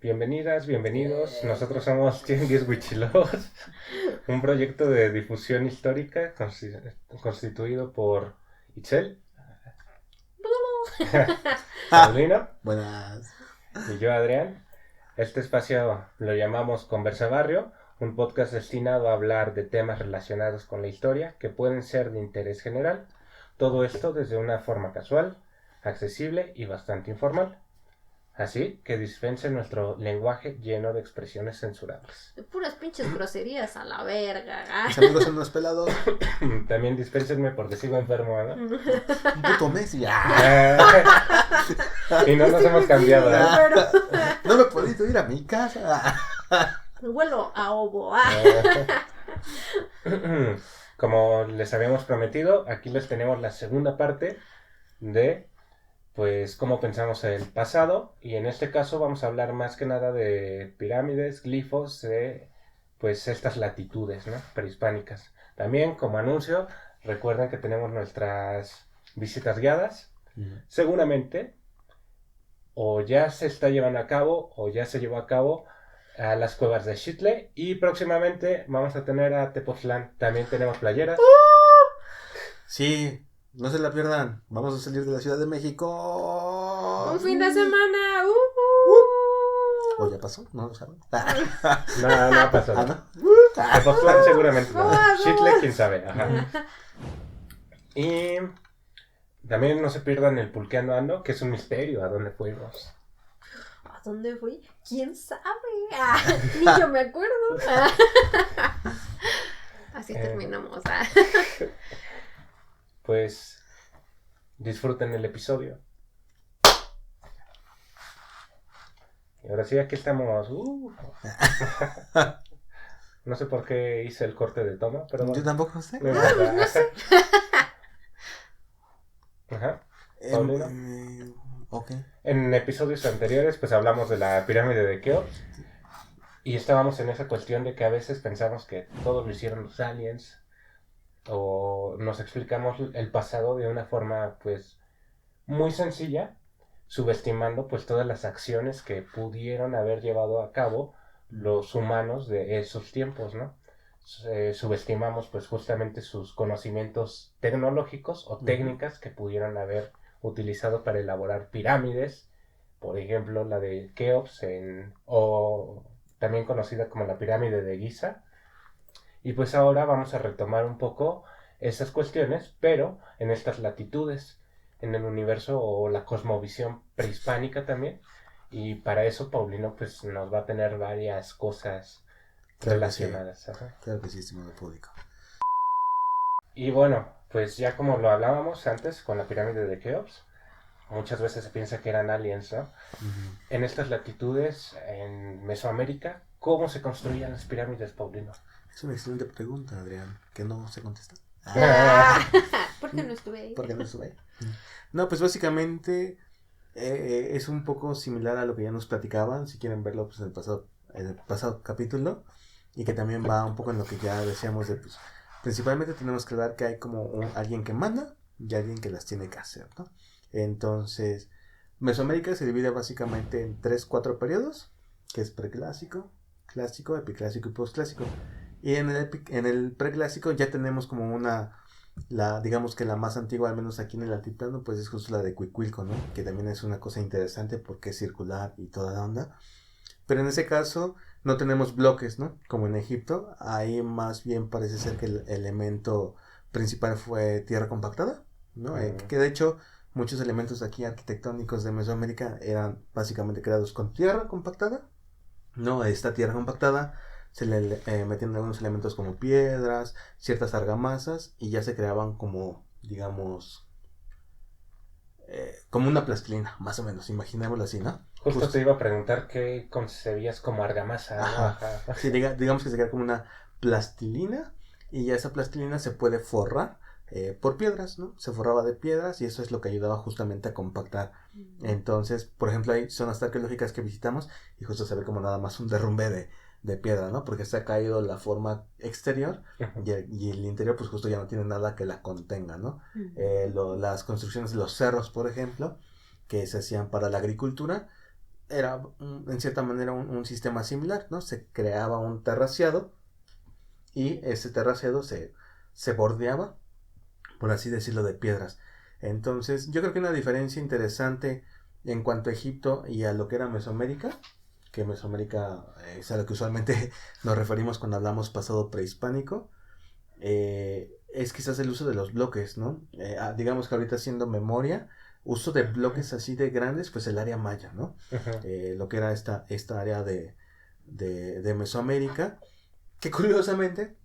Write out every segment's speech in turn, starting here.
Bienvenidas, bienvenidos. Nosotros somos Tianguis Huichilos, un proyecto de difusión histórica constituido por Itzel, Paulino Buenas. y yo, Adrián. Este espacio lo llamamos Conversa Barrio, un podcast destinado a hablar de temas relacionados con la historia que pueden ser de interés general. Todo esto desde una forma casual, accesible y bastante informal. Así que dispensen nuestro lenguaje lleno de expresiones censurables. Puras pinches groserías a la verga. Mis amigos son unos pelados. También dispénsenme porque sigo enfermo, ¿no? Un puto mes ya. Y no nos hemos cambiado, ¿eh? No me he podido ir a mi casa. Huelo a ovo. Como les habíamos prometido, aquí les tenemos la segunda parte de, pues, cómo pensamos el pasado. Y en este caso vamos a hablar más que nada de pirámides, glifos, de, pues, estas latitudes, ¿no? Prehispánicas. También, como anuncio, recuerden que tenemos nuestras visitas guiadas. Seguramente, o ya se está llevando a cabo, o ya se llevó a cabo a las cuevas de Xitle. Y próximamente vamos a tener a Tepoztlán. También tenemos playeras. Sí, no se la pierdan. Vamos a salir de la Ciudad de México. Un fin de semana. ¿O ya pasó? No lo saben. No ha pasado. ¿No? Tepoztlán seguramente no. Xitle, quién sabe. Ajá. Y también no se pierdan el Pulqueando Ando, que es un misterio a dónde fuimos. ¿A dónde fui? ¿Quién sabe? Ni yo me acuerdo. Así terminamos. Pues disfruten el episodio. Y ahora sí, aquí estamos. No sé por qué hice el corte de toma, pero bueno. Yo tampoco sé. No importa. No sé. Ajá. Paulino. Ok. En episodios anteriores, pues hablamos de la pirámide de Keops. Y estábamos en esa cuestión de que a veces pensamos que todo lo hicieron los aliens. O nos explicamos el pasado de una forma, pues, muy sencilla, subestimando, pues, todas las acciones que pudieron haber llevado a cabo los humanos de esos tiempos, ¿no? Subestimamos, pues, justamente sus conocimientos tecnológicos o técnicas que pudieron haber utilizado para elaborar pirámides, por ejemplo, la de Keops, o también conocida como la pirámide de Giza. Y pues ahora vamos a retomar un poco esas cuestiones, pero en estas latitudes, en el universo o la cosmovisión prehispánica también. Y para eso Paulino pues nos va a tener varias cosas relacionadas. Ajá. Claro que sí, estimado público. Y bueno, pues ya como lo hablábamos antes con la pirámide de Keops, muchas veces se piensa que eran aliens, ¿no? En estas latitudes, en Mesoamérica, ¿cómo se construían las pirámides, Paulino? Es una excelente pregunta, Adrián, que no se contesta. ¿Por qué no estuve ahí? ¿Por qué no estuve ahí? No, pues básicamente es un poco similar a lo que ya nos platicaban, si quieren verlo pues en el pasado capítulo, y que también va un poco en lo que ya decíamos de pues principalmente tenemos que ver que hay como alguien que manda y alguien que las tiene que hacer, ¿no? Entonces, Mesoamérica se divide básicamente en 3-4 periodos, que es preclásico, clásico, epiclásico y postclásico. Y en el preclásico ya tenemos como digamos que la más antigua, al menos aquí en el altiplano, pues es justo la de Cuicuilco, ¿no? Que también es una cosa interesante porque es circular y toda la onda. Pero en ese caso no tenemos bloques, ¿no? Como en Egipto, ahí más bien parece ser que el elemento principal fue tierra compactada, ¿no? Que de hecho muchos elementos aquí arquitectónicos de Mesoamérica eran básicamente creados con tierra compactada, ¿no? A esta tierra compactada se le metían algunos elementos como piedras, ciertas argamasas, y ya se creaban como, digamos, como una plastilina, más o menos, imaginémoslo así, ¿no? Justo te iba a preguntar qué concebías como argamasa, ¿no? Ajá. Sí, digamos que se crea como una plastilina, y ya esa plastilina se puede forrar por piedras, ¿no? Se forraba de piedras y eso es lo que ayudaba justamente a compactar. Entonces, por ejemplo, hay zonas arqueológicas que visitamos y justo se ve como nada más un derrumbe de piedra, ¿no? Porque se ha caído la forma exterior y el interior pues justo ya no tiene nada que la contenga, ¿no? Las construcciones de los cerros, por ejemplo, que se hacían para la agricultura, era en cierta manera un sistema similar, ¿no? Se creaba un terraceado y ese terraceado se bordeaba, por así decirlo, de piedras. Entonces, yo creo que una diferencia interesante en cuanto a Egipto y a lo que era Mesoamérica, que Mesoamérica es a lo que usualmente nos referimos cuando hablamos pasado prehispánico, es quizás el uso de los bloques, ¿no? Digamos que ahorita haciendo memoria, uso de bloques así de grandes, pues el área maya, ¿no? Lo que era esta área de Mesoamérica, que curiosamente,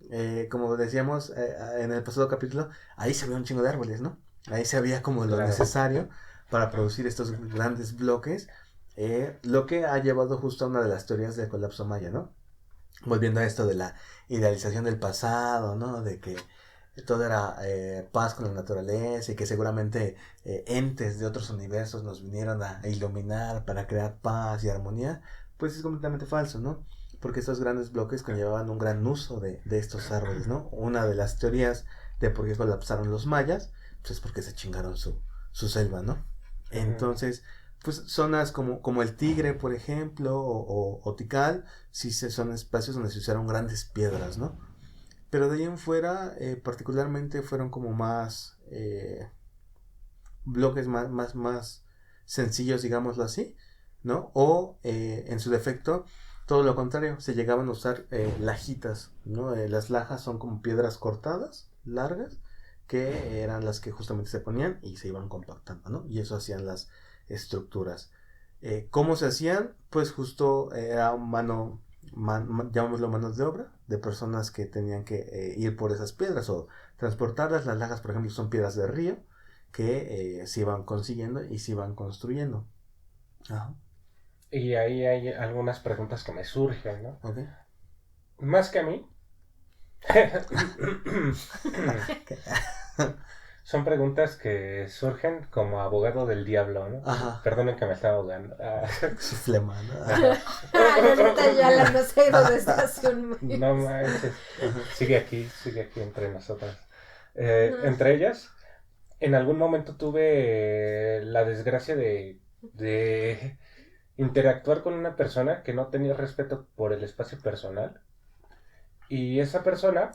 como decíamos en el pasado capítulo, ahí se había un chingo de árboles, ¿no? Ahí se había como lo necesario para producir estos grandes bloques, lo que ha llevado justo a una de las teorías del colapso maya, ¿no? Volviendo a esto de la idealización del pasado, ¿no? De que todo era paz con la naturaleza y que seguramente entes de otros universos nos vinieron a iluminar para crear paz y armonía, pues es completamente falso, ¿no? Porque estos grandes bloques conllevaban un gran uso de estos árboles, ¿no? Una de las teorías de por qué colapsaron los mayas, pues es porque se chingaron su selva, ¿no? Entonces, pues zonas como el Tigre, por ejemplo, o Tikal, sí son espacios donde se usaron grandes piedras, ¿no? Pero de ahí en fuera, particularmente fueron como más bloques más sencillos, digámoslo así, ¿no? O en su defecto, todo lo contrario, se llegaban a usar lajitas, ¿no? Las lajas son como piedras cortadas, largas, que eran las que justamente se ponían y se iban compactando, ¿no? Y eso hacían las estructuras. ¿Cómo se hacían? Pues justo era llamémoslo manos de obra, de personas que tenían que ir por esas piedras o transportarlas. Las lajas, por ejemplo, son piedras de río que se iban consiguiendo y se iban construyendo. Ajá. Y ahí hay algunas preguntas que me surgen, ¿no? Okay. Más que a mí. Son preguntas que surgen como abogado del diablo, ¿no? Ajá. Perdonen que me estaba ahogando. Su flema, ¿no? Ahorita ya la no sé dónde está hace un mes. No manches. Sigue aquí entre nosotras. Entre ellas, en algún momento tuve la desgracia de interactuar con una persona que no tenía respeto por el espacio personal. Y esa persona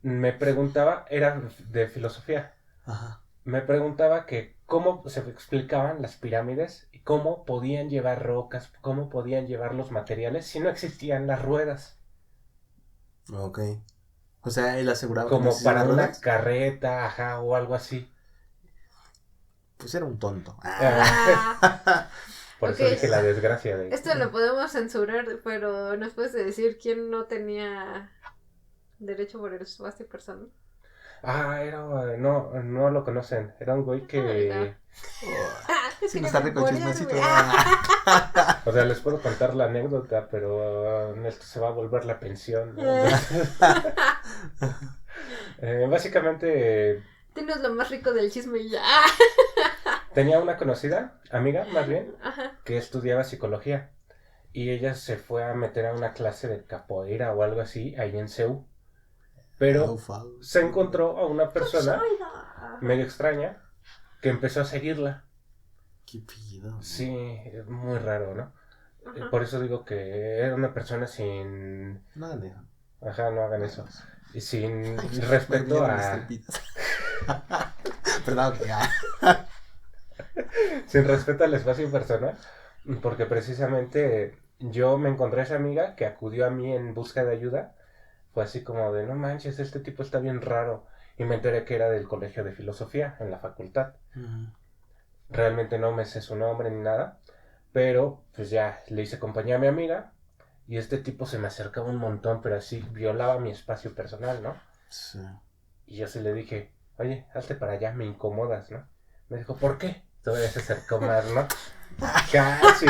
me preguntaba, era de filosofía. Ajá. Me preguntaba que cómo se explicaban las pirámides y cómo podían llevar rocas, cómo podían llevar los materiales si no existían las ruedas. Ok. O sea, él aseguraba como que no para una ruedas. carreta, ajá, o algo así. Pues era un tonto. Por Ok. eso dije la desgracia de... Esto lo podemos censurar, pero ¿nos puedes decir quién no tenía derecho por el espacio personal? No lo conocen. Era un güey que... Si nos sale con chismecito. O sea, les puedo contar la anécdota, pero esto se va a volver la pensión, ¿no? Básicamente Tienes lo más rico del chisme y ya. tenía una conocida, amiga más bien, Ajá. que estudiaba psicología. Y ella se fue a meter a una clase de capoeira o algo así, ahí en CEU. Pero se encontró a una persona medio extraña que empezó a seguirla. Qué pido. Sí, es muy raro, ¿no? Ajá. Por eso digo que era una persona sin... No hagan eso. Ajá, no hagan eso. Y sin respeto a... Perdón, Sin respeto al espacio personal. Porque precisamente yo me encontré a esa amiga que acudió a mí en busca de ayuda. Fue así como de, no manches, este tipo está bien raro. Y me enteré que era del colegio de filosofía en la facultad. Realmente no me sé su nombre ni nada. Pero pues ya le hice compañía a mi amiga. Y este tipo se me acercaba un montón, pero así violaba mi espacio personal, ¿no? Sí. Y yo sí le dije, oye, hazte para allá, me incomodas, ¿no? Me dijo, ¿por qué? Todavía se acercó más, ¿no? Casi.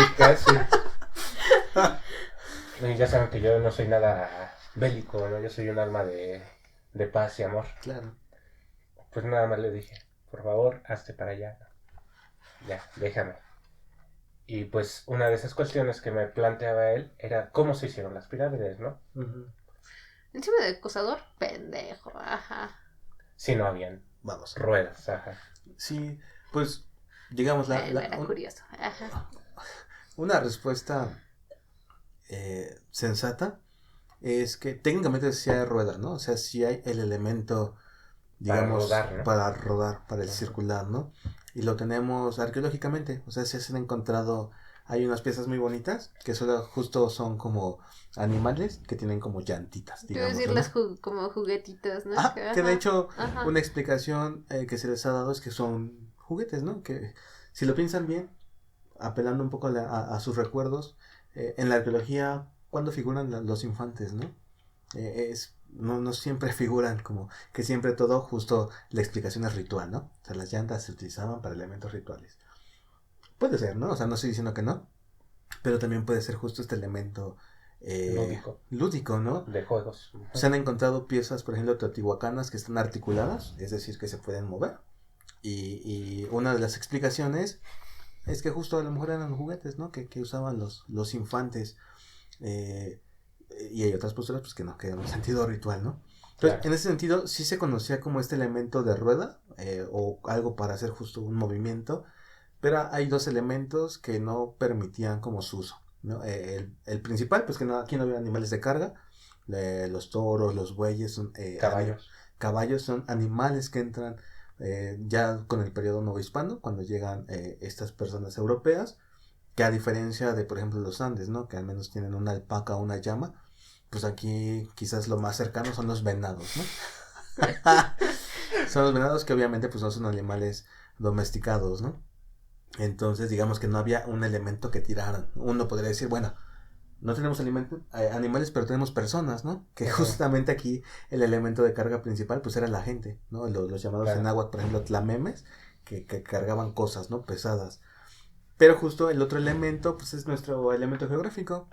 Y ya saben que yo no soy nada bélico, ¿no? Yo soy un alma de paz y amor. Claro. Pues nada más le dije, por favor, hazte para allá. Ya, déjame. Y pues una de esas cuestiones que me planteaba él era cómo se hicieron las pirámides, ¿no? Encima del acosador, pendejo, ajá. Si no habían ruedas, ajá. Sí, pues digamos Era curioso, ajá. una respuesta sensata es que técnicamente sí hay rueda, ¿no? O sea, sí hay el elemento, digamos, para rodar, para el circular, ¿no? Y lo tenemos arqueológicamente, o sea, se han encontrado, hay unas piezas muy bonitas que solo justo son como animales que tienen como llantitas, Quiero digamos, decir ¿no? las como juguetitos, ¿no? Que de hecho ajá. una explicación que se les ha dado es que son juguetes, ¿no? Que si lo piensan bien, apelando un poco a sus recuerdos, en la arqueología, ¿cuándo figuran los infantes, no? No siempre figuran como que siempre todo justo la explicación es ritual, ¿no? O sea, las llantas se utilizaban para elementos rituales. Puede ser, ¿no? O sea, no estoy diciendo que no, pero también puede ser justo este elemento lúdico, ¿no? De juegos. Se han encontrado piezas, por ejemplo, teotihuacanas que están articuladas, es decir, que se pueden mover. Y una de las explicaciones es que justo a lo mejor eran juguetes, ¿no? Que usaban los infantes. Eh, y hay otras posturas pues que no, que en un sentido ritual, ¿no? Entonces, en ese sentido, sí se conocía como este elemento de rueda o algo para hacer justo un movimiento, pero hay dos elementos que no permitían como su uso, ¿no? El principal, pues que no, aquí no había animales de carga, los toros, los bueyes, son, caballos son animales que entran ya con el periodo novohispano, cuando llegan estas personas europeas, que a diferencia de, por ejemplo, los Andes, ¿no? Que al menos tienen una alpaca o una llama, pues aquí quizás lo más cercano son los venados, ¿no? Son los venados que obviamente pues no son animales domesticados, ¿no? Entonces digamos que no había un elemento que tiraran. Uno podría decir, bueno, no tenemos animales, pero tenemos personas, ¿no? Que justamente aquí el elemento de carga principal pues era la gente, ¿no? Los llamados en náhuatl, por ejemplo, tlamemes, que cargaban cosas, ¿no? Pesadas. Pero justo el otro elemento, pues es nuestro elemento geográfico.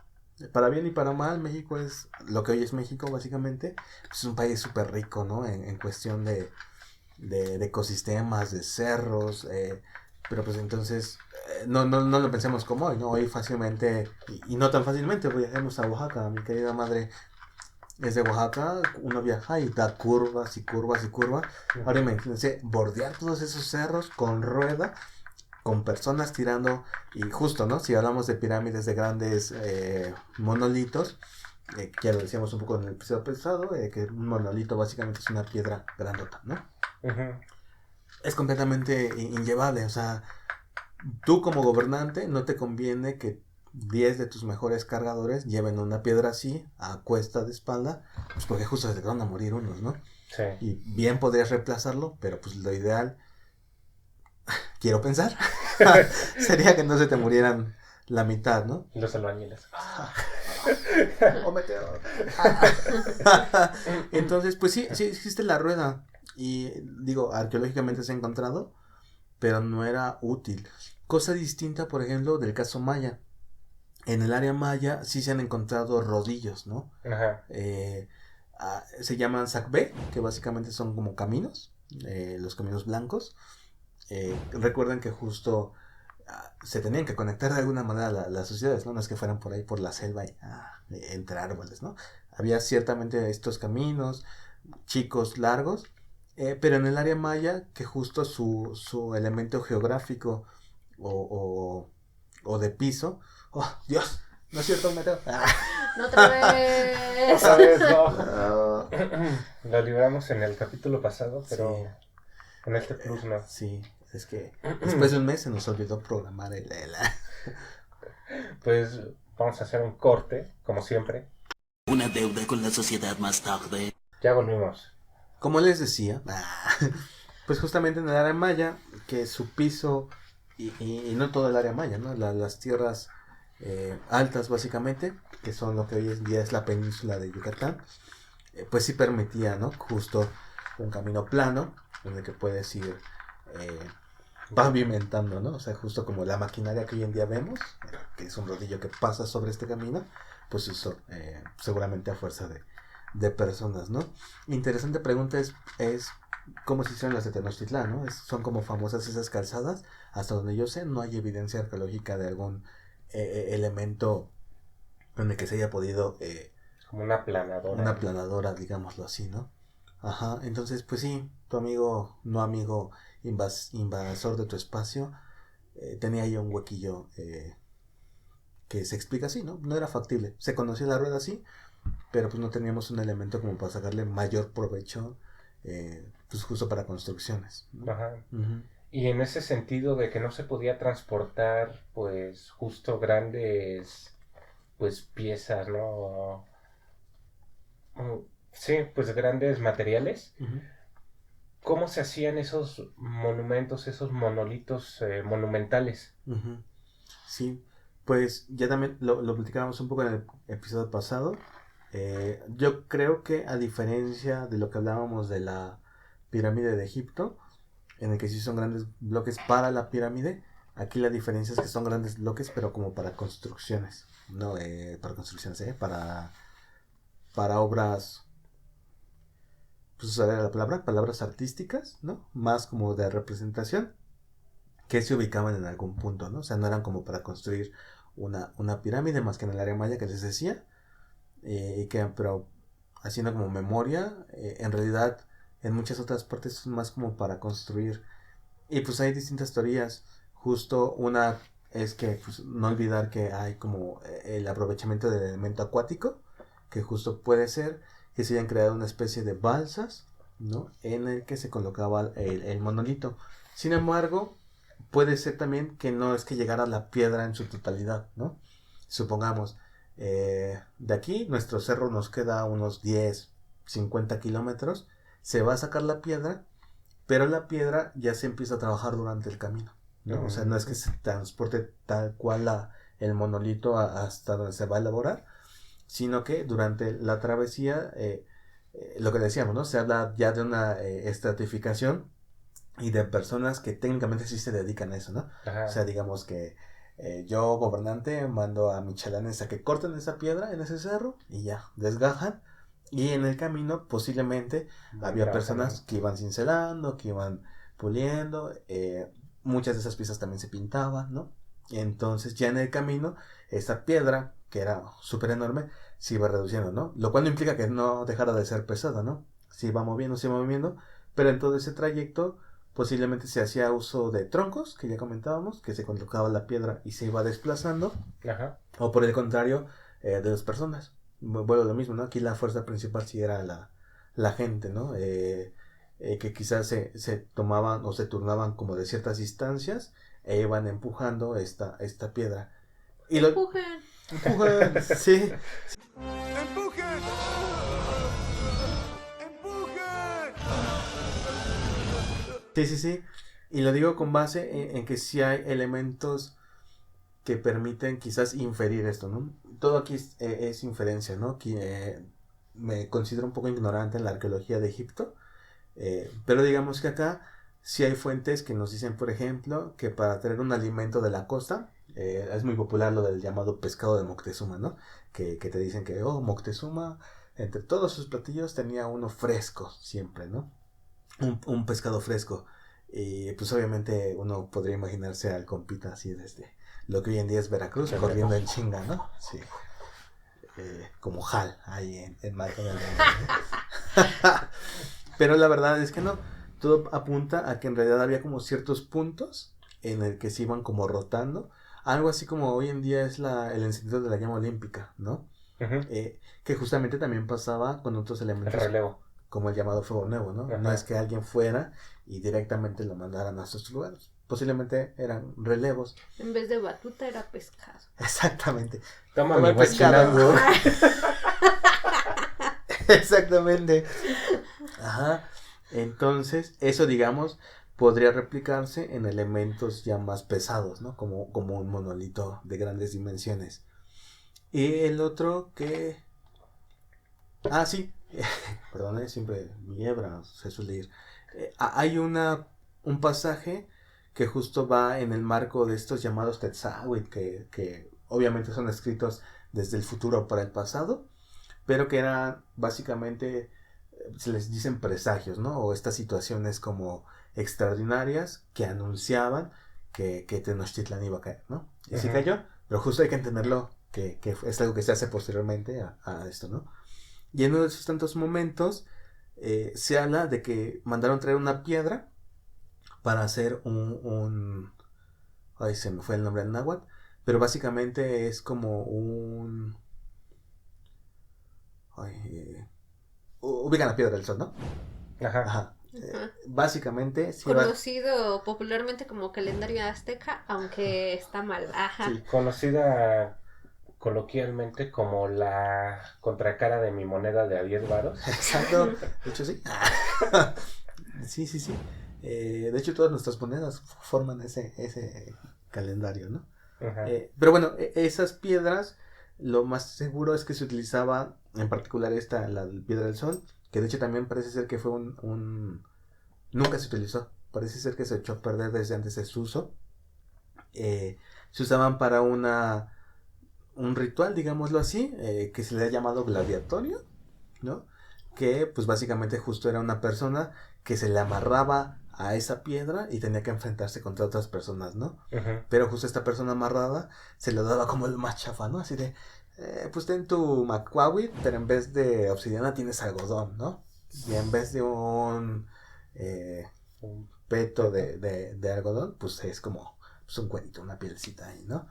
Para bien y para mal, México es lo que hoy es México, básicamente. Pues es un país súper rico, ¿no? En cuestión de ecosistemas, de cerros. Pero pues entonces, no lo pensemos como hoy, ¿no? Hoy fácilmente, y no tan fácilmente, viajemos a Oaxaca. Mi querida madre es de Oaxaca. Uno viaja y da curvas y curvas y curvas. Ahora imagínense bordear todos esos cerros con rueda, con personas tirando, y justo, ¿no? Si hablamos de pirámides de grandes monolitos, ya lo decíamos un poco en el episodio pasado, que un monolito básicamente es una piedra grandota, ¿no? Es completamente inllevable, o sea, tú como gobernante no te conviene que 10 de tus mejores cargadores lleven una piedra así, a cuesta de espalda, pues porque justo se te van a morir unos, ¿no? Sí. Y bien podrías reemplazarlo, pero pues lo ideal, quiero pensar, sería que no se te murieran la mitad, ¿no? Los albañiles. O meteor. Entonces, pues sí existe la rueda. Y digo, arqueológicamente se ha encontrado, pero no era útil. Cosa distinta, por ejemplo, del caso maya. En el área maya sí se han encontrado rodillos, ¿no? Ajá. Se llaman sacbé, que básicamente son como caminos, los caminos blancos. Recuerden que justo se tenían que conectar de alguna manera las sociedades, ¿no? No es que fueran por ahí por la selva y entre árboles, ¿no? Había ciertamente estos caminos chicos, largos, pero en el área maya que justo su elemento geográfico o de piso, oh Dios, no es cierto, Meteo. No otra vez. Otra vez no. Lo libramos en el capítulo pasado, pero sí. En este plus no. Sí, es que después de un mes se nos olvidó programar el... Pues vamos a hacer un corte, como siempre. Una deuda con la sociedad más tarde. Ya volvimos. Como les decía, pues justamente en el área maya, que su piso, y no todo el área maya, ¿no? Las tierras altas básicamente, que son lo que hoy en día es la península de Yucatán, pues sí permitía, ¿no? Justo un camino plano, en el que puedes ir pavimentando, ¿no? O sea, justo como la maquinaria que hoy en día vemos, que es un rodillo que pasa sobre este camino, pues eso, seguramente a fuerza de personas, ¿no? Interesante pregunta es cómo se hicieron las de Tenochtitlán, ¿no? Son como famosas esas calzadas. Hasta donde yo sé, no hay evidencia arqueológica de algún elemento en el que se haya podido... como una aplanadora. Una aplanadora, digámoslo así, ¿no? Ajá, entonces, pues sí, tu amigo, no amigo, invasor de tu espacio, tenía ahí un huequillo que se explica así, ¿no? No era factible. Se conocía la rueda así, pero pues no teníamos un elemento como para sacarle mayor provecho, pues justo para construcciones, ¿no? Ajá. Uh-huh. Y en ese sentido de que no se podía transportar, pues, justo grandes, pues, piezas, ¿no? Sí, pues, grandes materiales. Uh-huh. ¿Cómo se hacían esos monumentos, esos monolitos monumentales? Uh-huh. Sí, pues ya también lo platicábamos un poco en el episodio pasado. Yo creo que a diferencia de lo que hablábamos de la pirámide de Egipto, en el que sí son grandes bloques para la pirámide, aquí la diferencia es que son grandes bloques pero como para construcciones, no para construcciones, para obras, pues usaré la palabra, palabras artísticas, ¿no? Más como de representación, que se ubicaban en algún punto, ¿no? O sea, no eran como para construir una pirámide más que en el área maya que les decía, y que, pero haciendo como memoria, en realidad en muchas otras partes es más como para construir. Y pues hay distintas teorías. Justo una es que pues, no olvidar que hay como el aprovechamiento del elemento acuático, que justo puede ser que se hayan creado una especie de balsas, ¿no? En el que se colocaba el monolito. Sin embargo, puede ser también que no es que llegara la piedra en su totalidad, ¿no? Supongamos, de aquí nuestro cerro nos queda unos 10, 50 kilómetros, se va a sacar la piedra, pero la piedra ya se empieza a trabajar durante el camino, ¿no? O sea, no es que se transporte tal cual el monolito hasta donde se va a elaborar, sino que durante la travesía, lo que decíamos, ¿no? Se habla ya de una estratificación y de personas que técnicamente sí se dedican a eso, ¿no? Ajá. O sea, digamos que yo, gobernante, mando a mis chalanes a que corten esa piedra en ese cerro y ya, desgajan. Y en el camino posiblemente había personas que iban cincelando, que iban puliendo, muchas de esas piezas también se pintaban, ¿no? Entonces ya en el camino, esa piedra, que era súper enorme, se iba reduciendo, ¿no? Lo cual no implica que no dejara de ser pesada, ¿no? Se iba moviendo, pero en todo ese trayecto posiblemente se hacía uso de troncos, que ya comentábamos, que se colocaba la piedra y se iba desplazando, Ajá. o por el contrario, de las personas. Bueno, lo mismo, ¿no? Aquí la fuerza principal sí era la gente, ¿no? Que quizás se tomaban o se turnaban como de ciertas distancias e iban empujando esta piedra. Y ¡Empujen! ¡Empujen! Sí. ¡Empujen! ¡Empujen! Sí. Y lo digo con base en que sí hay elementos que permiten quizás inferir esto, ¿no? Todo aquí es inferencia, ¿no? Que me considero un poco ignorante en la arqueología de Egipto, pero digamos que acá sí hay fuentes que nos dicen, por ejemplo, que para traer un alimento de la costa, es muy popular lo del llamado pescado de Moctezuma, ¿no? Que te dicen que, Moctezuma, entre todos sus platillos tenía uno fresco siempre, ¿no? Un pescado fresco. Y pues obviamente uno podría imaginarse al compita así desde lo que hoy en día es Veracruz, corriendo en chinga, ¿no? Sí. Como Hal, ahí en Malcolm el Medio. Pero la verdad es que no. Todo apunta a que en realidad había como ciertos puntos en el que se iban como rotando. Algo así como hoy en día es el encendido de la llama olímpica, ¿no? Uh-huh. Que justamente también pasaba con otros elementos. El relevo. Como el llamado fuego nuevo, ¿no? Ajá. No es que alguien fuera y directamente lo mandaran a estos lugares. Posiblemente eran relevos. En vez de batuta era pescado. Exactamente. Toma Toma mi el pescado. huachilango. Exactamente. Ajá. Entonces, eso, digamos, podría replicarse en elementos ya más pesados, ¿no? Como un monolito de grandes dimensiones. Y el otro que... Ah, sí. Perdón, siempre mi hebra se suele ir. Hay un pasaje que justo va en el marco de estos llamados Tetzaveh, que obviamente son escritos desde el futuro para el pasado, pero que eran básicamente, se les dicen presagios, ¿no? O estas situaciones como extraordinarias que anunciaban que Tenochtitlan iba a caer, ¿no? Y así cayó, pero justo hay que entenderlo, que es algo que se hace posteriormente a esto, ¿no? Y en uno de esos tantos momentos se habla de que mandaron traer una piedra para hacer ay, se me fue el nombre en náhuatl, pero básicamente es como un... ubican la Piedra del Sol, ¿no? Ajá. Ajá. Ajá. Básicamente, sí Conocido popularmente como calendario azteca, aunque está mal. Ajá. Sí. Conocida coloquialmente como la contracara de mi moneda de a 10 varos. Exacto. De hecho, sí. Sí, sí, sí. De hecho, todas nuestras monedas forman ese calendario, ¿no? Ajá. Pero bueno, esas piedras, lo más seguro es que se utilizaba, en particular la Piedra del Sol, que de hecho también parece ser que fue nunca se utilizó. Parece ser que se echó a perder desde antes de su uso. Se usaban para un ritual, digámoslo así, que se le ha llamado gladiatorio, ¿no? Que pues básicamente justo era una persona que se le amarraba a esa piedra y tenía que enfrentarse contra otras personas, ¿no? Ajá. Pero justo esta persona amarrada se le daba como el más chafa, ¿no? Así de, pues ten tu Macquawi, pero en vez de obsidiana tienes algodón, ¿no? Y en vez de un peto de algodón, pues es como pues un cuerito, una pielecita ahí, ¿no?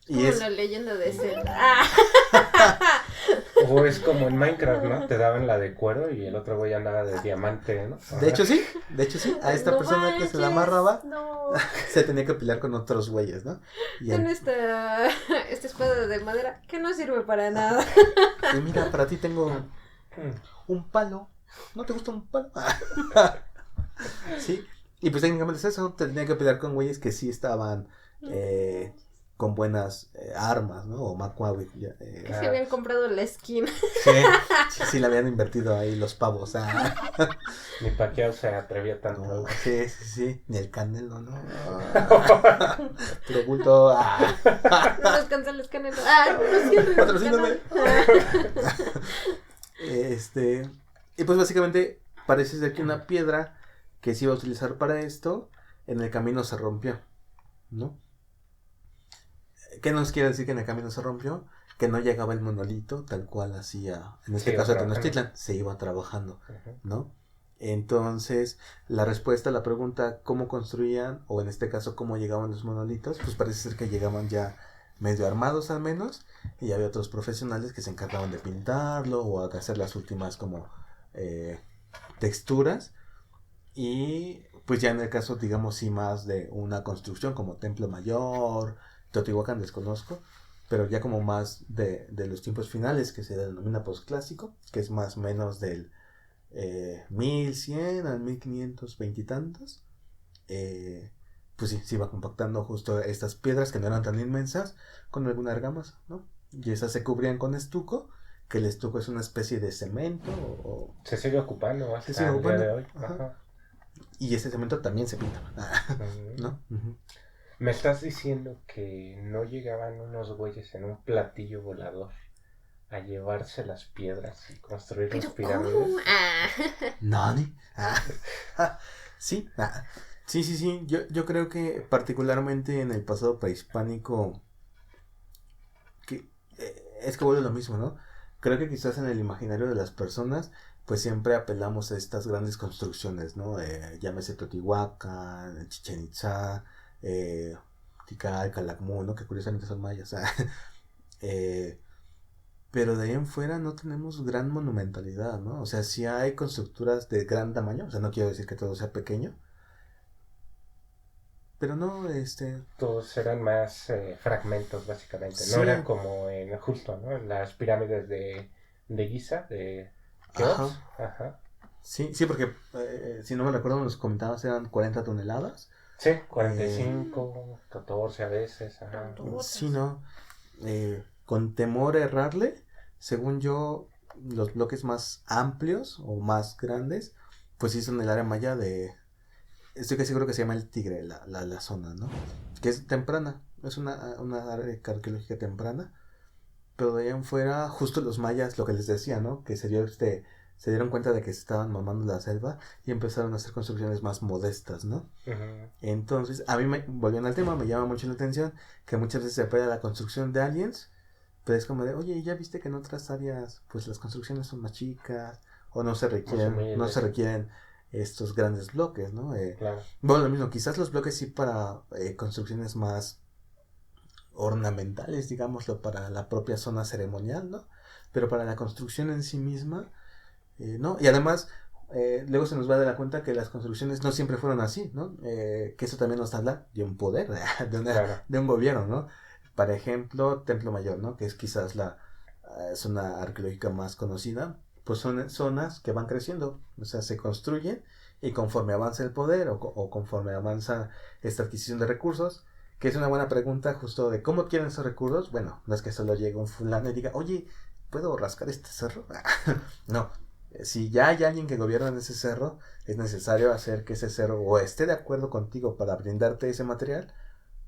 Como Y es... la leyenda de Zelda. O es como en Minecraft, ¿no? Te daban la de cuero y el otro güey andaba de diamante, ¿no? De hecho sí, a esta No persona que se la manches, amarraba no. se tenía que pelear con otros güeyes, ¿no? Y Ten esta espada de madera que no sirve para nada. y mira, para ti tengo un palo. ¿No te gusta un palo? Sí, y pues técnicamente es eso, tenía que pelear con güeyes que sí estaban con buenas armas, ¿no? O Macquawi. Que se habían comprado la skin. Sí, le habían invertido ahí los pavos. Ni Pacquiao se atrevía tanto. No, sí, ni el Canelo, ¿no? Puro bulto. No nos canceles, Canelo. No cierres el Patrocíname. canal. Y pues básicamente parece ser que una piedra que se iba a utilizar para esto, en el camino se rompió, ¿no? ¿Qué nos quiere decir que en el camino se rompió? Que no llegaba el monolito tal cual hacía, en este Se caso iba de Tenochtitlan, se iba trabajando, Ajá. ¿no? Entonces, la respuesta a la pregunta cómo construían, o en este caso cómo llegaban los monolitos, pues parece ser que llegaban ya medio armados al menos, y había otros profesionales que se encargaban de pintarlo o de hacer las últimas como texturas, y pues ya en el caso, digamos, sí más de una construcción como Templo Mayor, Teotihuacán desconozco, pero ya como más de los tiempos finales que se denomina posclásico, que es más o menos del 1100 al 1520 y tantos, pues sí, se iba compactando justo estas piedras que no eran tan inmensas con alguna argamasa, ¿no? Y esas se cubrían con estuco, que el estuco es una especie de cemento o Se sigue ocupando hasta Se sigue el ocupando. día de hoy. Ajá. Ajá. y ese cemento también se pintaba, Ujú. ¿no? Ujú. Me estás diciendo que no llegaban unos güeyes en un platillo volador a llevarse las piedras y construir las Pero pirámides. ¿cómo? ¿Nani? Sí, sí. Yo creo que particularmente en el pasado prehispánico, que es que vuelve lo mismo, ¿no? Creo que quizás en el imaginario de las personas, pues siempre apelamos a estas grandes construcciones, ¿no? Llámese Teotihuacán, Chichén Itzá, Tikal, Calakmul, ¿no? Que curiosamente son mayas. Pero de ahí en fuera no tenemos gran monumentalidad, ¿no? O sea, sí hay constructuras de gran tamaño, o sea, no quiero decir que todo sea pequeño, pero no, Todos eran más fragmentos, básicamente. Sí. No eran como justo, ¿no? En las pirámides de Giza, de Keops. Ajá. Sí, porque si no me recuerdo, nos comentabas eran 40 toneladas. Sí, 45, 14 a veces. Ajá. Sí, ¿no? Con temor a errarle, según yo, los bloques más amplios o más grandes, pues sí son el área maya de... Estoy casi seguro que se llama el Tigre, la zona, ¿no? Que es temprana, es una área arqueológica temprana, pero de allá en fuera, justo los mayas, lo que les decía, ¿no? Que se dieron cuenta de que se estaban mamando la selva y empezaron a hacer construcciones más modestas, ¿no? Ujú. Entonces, a mí, volviendo al tema, me llama mucho la atención que muchas veces se apela a la construcción de aliens, pero es como de, oye, ¿ya viste que en otras áreas, pues las construcciones son más chicas, o no se requieren estos grandes bloques, ¿no? Claro. Bueno, lo mismo, quizás los bloques sí para construcciones más ornamentales, digámoslo, para la propia zona ceremonial, ¿no? Pero para la construcción en sí misma, no. Y además, luego se nos va a dar cuenta que las construcciones no siempre fueron así, ¿no? Que eso también nos habla de un poder, Claro. de un gobierno, ¿no? Por ejemplo, Templo Mayor, ¿no? Que es quizás la zona arqueológica más conocida, pues son zonas que van creciendo, o sea, se construyen y conforme avanza el poder o conforme avanza esta adquisición de recursos, que es una buena pregunta justo de cómo quieren esos recursos. Bueno, no es que solo llegue un fulano y diga, oye, ¿puedo rascar este cerro? No, si ya hay alguien que gobierna en ese cerro, es necesario hacer que ese cerro o esté de acuerdo contigo para brindarte ese material,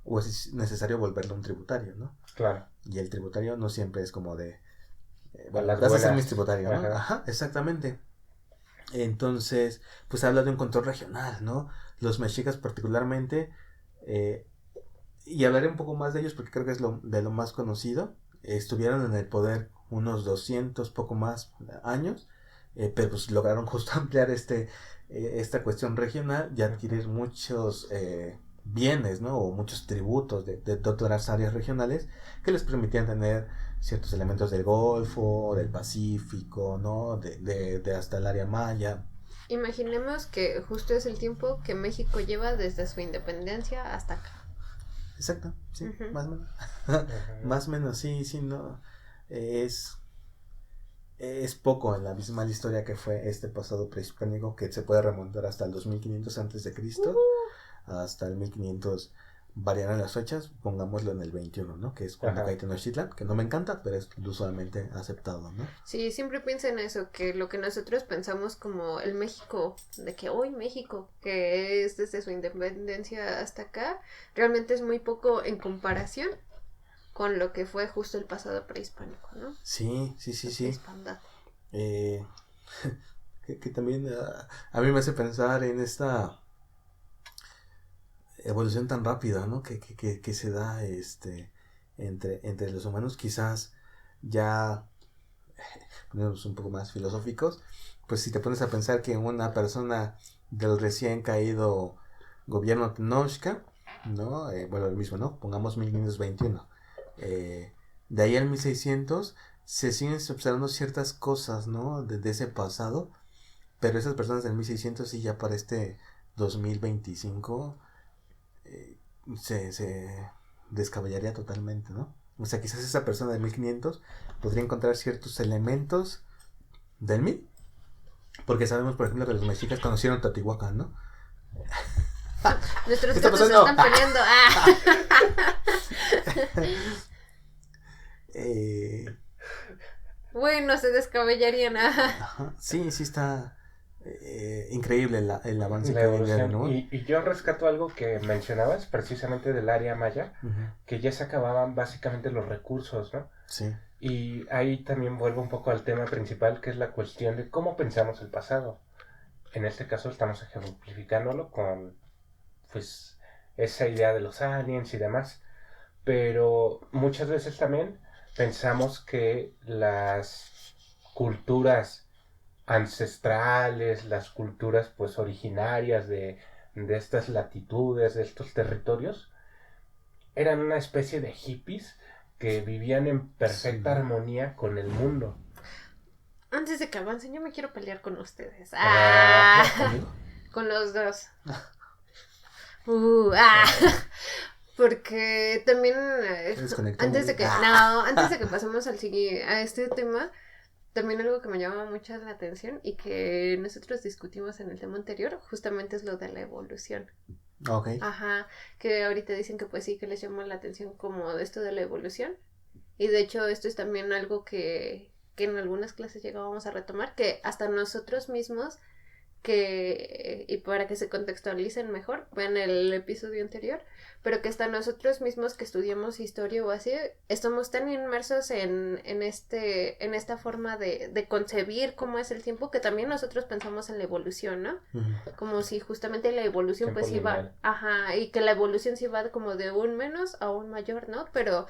o es necesario volverlo un tributario, ¿no? Claro. Y el tributario no siempre es como de, A las vas a ser mi buenas. tributario, ¿no? Ajá. Ajá, exactamente. Entonces, pues habla de un control regional, ¿no? Los mexicas particularmente, eh, y hablaré un poco más de ellos porque creo que es de lo más conocido, estuvieron en el poder unos 200, poco más años, pero pues lograron justo ampliar esta cuestión regional y adquirir muchos bienes, ¿no? O muchos tributos de otras áreas regionales que les permitían tener ciertos elementos del Golfo, del Pacífico, ¿no? De hasta el área maya. Imaginemos que justo es el tiempo que México lleva desde su independencia hasta acá. Exacto, sí, Ujú. más o menos. Ajá. Más o menos, sí, no. Es poco en la abismal historia que fue este pasado prehispánico, que se puede remontar hasta el 2500 antes de Cristo, hasta el 1500 variarán las fechas, pongámoslo en el 21, ¿no? Que es cuando Ajá. cae Tenochtitlan, que no me encanta, pero es usualmente aceptado, ¿no? Sí, siempre piensa en eso, que lo que nosotros pensamos como el México, de que hoy México, que es desde su independencia hasta acá, realmente es muy poco en comparación con lo que fue justo el pasado prehispánico, ¿no? Sí. Prehispandad. Eh, que también a mí me hace pensar en esta evolución tan rápida, ¿no? Que se da entre los humanos, quizás ya poniéndonos un poco más filosóficos, pues si te pones a pensar que una persona del recién caído gobierno Tenochca, ¿no? Bueno, el mismo, ¿no? Pongamos 1521. De ahí al 1600 se siguen observando ciertas cosas, ¿no? De ese pasado, pero esas personas del 1600 sí ya para este 2025 se descabellaría totalmente, ¿no? O sea, quizás esa persona de 1500 podría encontrar ciertos elementos del 1000, porque sabemos, por ejemplo, que los mexicas conocieron Teotihuacán, ¿no? Nuestros ¿Qué está gatos se pasando? están peleando. Bueno, se descabellarían. Ajá, sí está increíble el avance La que hay en día de evolución. nuevo. Y yo rescato algo que mencionabas precisamente del área maya, Uh-huh. que ya se acababan básicamente los recursos, ¿no? Sí. Y ahí también vuelvo un poco al tema principal, que es la cuestión de cómo pensamos el pasado. En este caso estamos ejemplificándolo con, pues, esa idea de los aliens y demás. Pero muchas veces también pensamos que las culturas ancestrales, las culturas pues originarias de estas latitudes, de estos territorios, eran una especie de hippies que vivían en perfecta Sí. armonía con el mundo. Antes de que avancen, yo me quiero pelear con ustedes. ¿Conmigo? Con los dos. Porque también Desconectó antes de muy- que antes de que pasemos a este tema, también algo que me llama mucho la atención y que nosotros discutimos en el tema anterior, justamente es lo de la evolución. Ok. Ajá, que ahorita dicen que pues sí, que les llama la atención como esto de la evolución. Y de hecho esto es también algo que en algunas clases llegábamos a retomar, que hasta nosotros mismos, y para que se contextualicen mejor, vean el episodio anterior, pero que hasta nosotros mismos que estudiamos historia o así, estamos tan inmersos en esta forma de concebir cómo es el tiempo, que también nosotros pensamos en la evolución, ¿no? Uh-huh. Como si justamente la evolución Tiempo pues iba, lineal. ajá, y que la evolución sí va como de un menos a un mayor, ¿no? Pero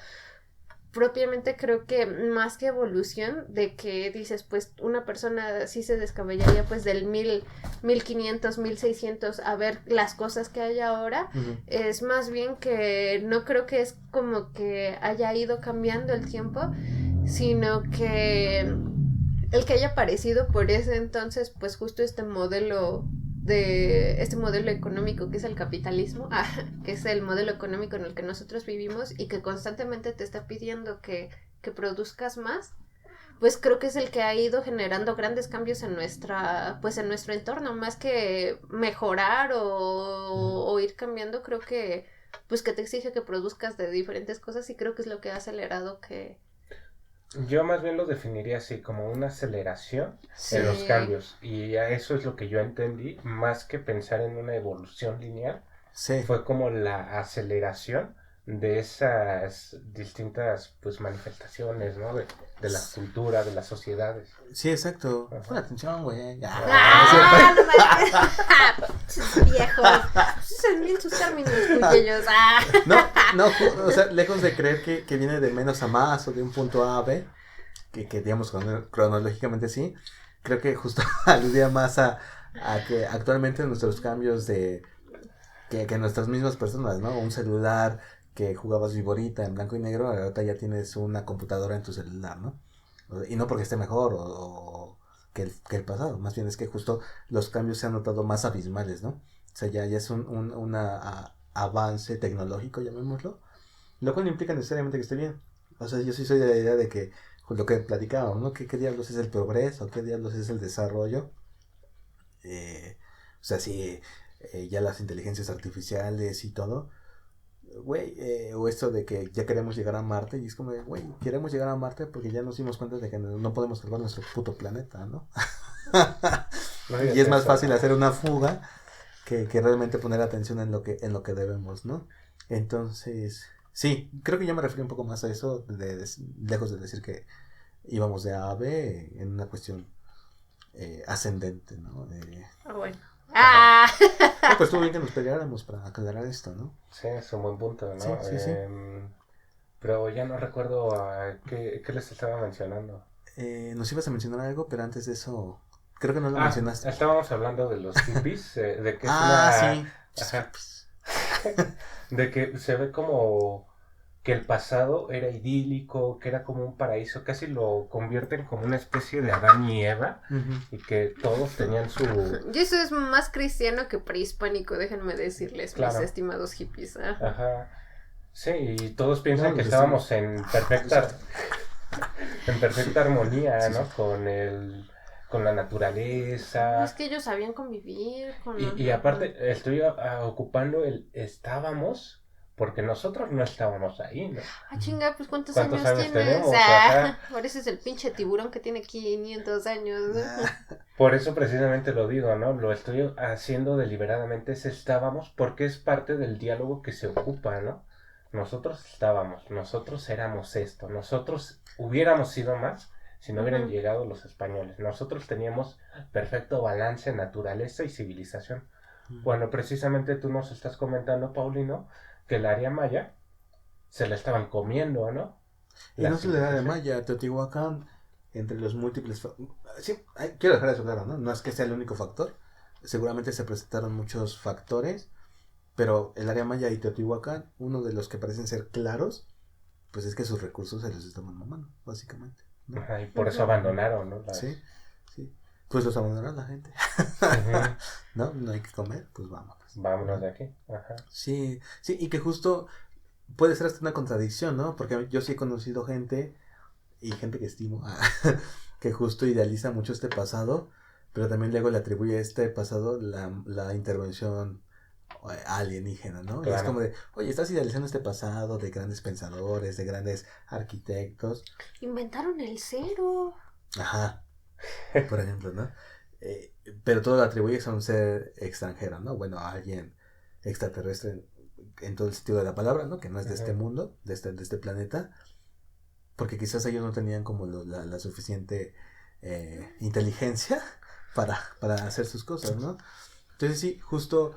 propiamente creo que más que evolución, de que dices, pues una persona sí se descabellaría pues del 1500, 1600 a ver las cosas que hay ahora, es más bien que no creo que es como que haya ido cambiando el tiempo, sino que el que haya aparecido por ese entonces, pues justo este modelo económico que es el capitalismo, que es el modelo económico en el que nosotros vivimos y que constantemente te está pidiendo que produzcas más, pues creo que es el que ha ido generando grandes cambios en nuestro entorno, más que mejorar o ir cambiando, creo que pues que te exige que produzcas de diferentes cosas y creo que es lo que ha acelerado que... Yo más bien lo definiría así, como una aceleración en los cambios. Y a eso es lo que yo entendí, más que pensar en una evolución lineal. Sí. Fue como la aceleración de esas distintas pues manifestaciones, ¿no? De la cultura, de las sociedades. Sí, exacto. Ajá. Pon atención, güey. No mames. Viejos. Usen bien sus términos, cuyellos. No, o sea, lejos de creer que viene de menos a más o de un punto A a B, que digamos cronológicamente sí, creo que justo aludía más a que actualmente nuestros cambios de que nuestras mismas personas, ¿no? Un celular que jugabas viborita en blanco y negro, ahorita ya tienes una computadora en tu celular, ¿no? Y no porque esté mejor o que el pasado, más bien es que justo los cambios se han notado más abismales, ¿no? O sea, ya es un avance tecnológico, llamémoslo, lo cual no implica necesariamente que esté bien. O sea, yo sí soy de la idea de que lo que platicábamos, ¿no? ¿Qué diablos es el progreso? ¿Qué diablos es el desarrollo? O sea, sí, ya las inteligencias artificiales y todo, güey, o esto de que ya queremos llegar a Marte, y es como de, güey, queremos llegar a Marte porque ya nos dimos cuenta de que no podemos salvar nuestro puto planeta, ¿no? Y es más fácil hacer una fuga que realmente poner atención en lo que debemos, ¿no? Entonces, sí, creo que yo me refiero un poco más a eso, lejos de decir que íbamos de A a B en una cuestión ascendente, ¿no? Bueno. No, pues estuvo bien que nos peleáramos para aclarar esto, ¿no? Sí, es un buen punto, ¿no? Sí. Pero ya no recuerdo qué les estaba mencionando. Nos ibas a mencionar algo, pero antes de eso, creo que no lo mencionaste. Estábamos hablando de los hippies, de que es una... Sí. Ajá. De que se ve como que el pasado era idílico, que era como un paraíso, casi lo convierten como una especie de Adán y Eva, y que todos tenían su... Y eso es más cristiano que prehispánico, déjenme decirles, Claro. Mis estimados hippies. Ajá. Sí, y todos piensan No, que pues, estábamos en perfecta armonía, ¿no? Con la naturaleza. Es que ellos sabían convivir con... Y aparte, estoy ocupando el estábamos, porque nosotros no estábamos ahí, ¿no? Chinga, pues ¿cuántos ¿Cuántos años años tienes? tenemos? Ajá. Pareces el pinche tiburón que tiene 500 años. Por eso precisamente lo digo, ¿no? Lo estoy haciendo deliberadamente, ese estábamos, porque es parte del diálogo que se ocupa, ¿no? Nosotros estábamos, nosotros éramos esto, nosotros hubiéramos sido más si no hubieran llegado los españoles. Nosotros teníamos perfecto balance, naturaleza y civilización. Bueno, precisamente tú nos estás comentando, Paulino, que el área maya se la estaban comiendo, ¿no? Y no solo el área maya, Teotihuacán, entre los múltiples... Sí, quiero dejar eso claro, ¿no? No es que sea el único factor. Seguramente se presentaron muchos factores, pero el área maya y Teotihuacán, uno de los que parecen ser claros, pues es que sus recursos se los estaban mamando, básicamente, ¿no? Ajá, y por eso abandonaron, ¿no? Sí. Pues los abandonaron la gente. No hay que comer, pues vámonos. Vámonos de aquí. Ajá. Sí, y que justo puede ser hasta una contradicción, ¿no? Porque yo sí he conocido gente, y gente que estimo, que justo idealiza mucho este pasado, pero también luego le atribuye a este pasado la intervención alienígena, ¿no? Claro. Y es como de, oye, estás idealizando este pasado de grandes pensadores, de grandes arquitectos. Inventaron el cero. Ajá, por ejemplo, ¿no? Pero todo lo atribuyes a un ser extranjero, ¿no? Bueno, a alguien extraterrestre en todo el sentido de la palabra, ¿no? Que no es de este mundo, de este planeta, porque quizás ellos no tenían como la suficiente inteligencia para hacer sus cosas, ¿no? Entonces sí, justo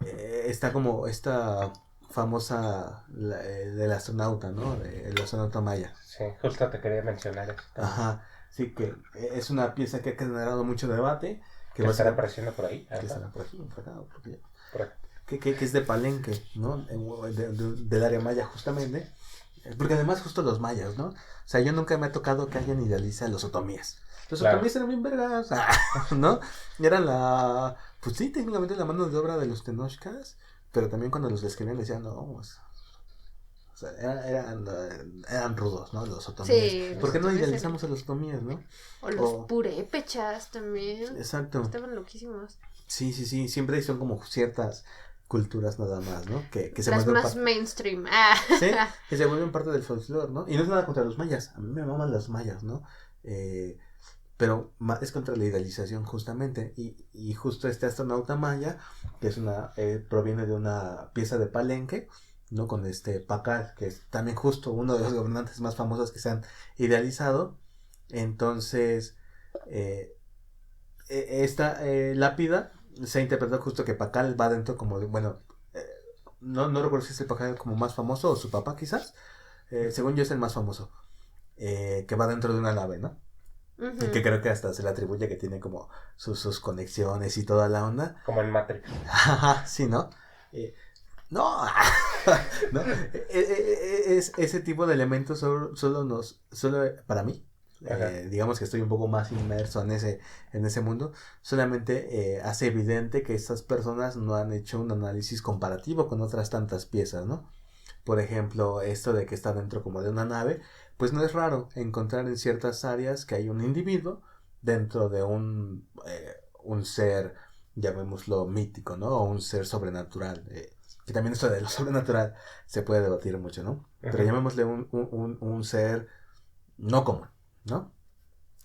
está como esta famosa del astronauta, ¿no? El astronauta maya. Sí, justo te quería mencionar eso. Ajá, sí, que es una pieza que ha generado mucho debate. Que estará apareciendo por ahí. Que estará por aquí, por acá, por aquí. Por acá. Que es de Palenque, ¿no? Del área maya, justamente. Porque además, justo los mayas, ¿no? O sea, yo nunca me ha tocado que alguien idealice a los otomíes. Los Claro. otomíes eran bien vergas, ¿no? Eran pues sí, técnicamente la mano de obra de los tenochcas, pero también cuando los describían decían, no, pues, o sea, eran rudos, ¿no? Los otomíes. Sí, ¿Por qué los no otomíes idealizamos a los otomíes, no? O los purépechas también. Exacto. Estaban loquísimos. Sí, siempre son como ciertas culturas nada más, ¿no? Que se Las vuelven más mainstream. Ah. sí, que se vuelven parte del folclore, ¿no? Y no es nada contra los mayas, a mí me maman los mayas, ¿no? Pero es contra la idealización justamente, y justo este astronauta maya, que es proviene de una pieza de Palenque, ¿no? Con Pacal, que es también justo uno de los gobernantes más famosos que se han idealizado. Entonces, esta lápida se ha interpretado justo que Pacal va dentro como de, bueno, no recuerdo si es el Pacal como más famoso o su papá quizás, según yo es el más famoso, que va dentro de una nave, ¿no? Ujú. Y que creo que hasta se le atribuye que tiene como sus conexiones y toda la onda. Como en Matrix. Sí, ¿no? No, ¿no? Ese tipo de elementos solo para mí, digamos que estoy un poco más inmerso en ese mundo, solamente hace evidente que estas personas no han hecho un análisis comparativo con otras tantas piezas, ¿no? Por ejemplo, esto de que está dentro como de una nave, pues no es raro encontrar en ciertas áreas que hay un individuo dentro de un ser, llamémoslo mítico, ¿no? O un ser sobrenatural, que también esto de lo sobrenatural se puede debatir mucho, ¿no? Pero Ujú. llamémosle un ser no común, ¿no?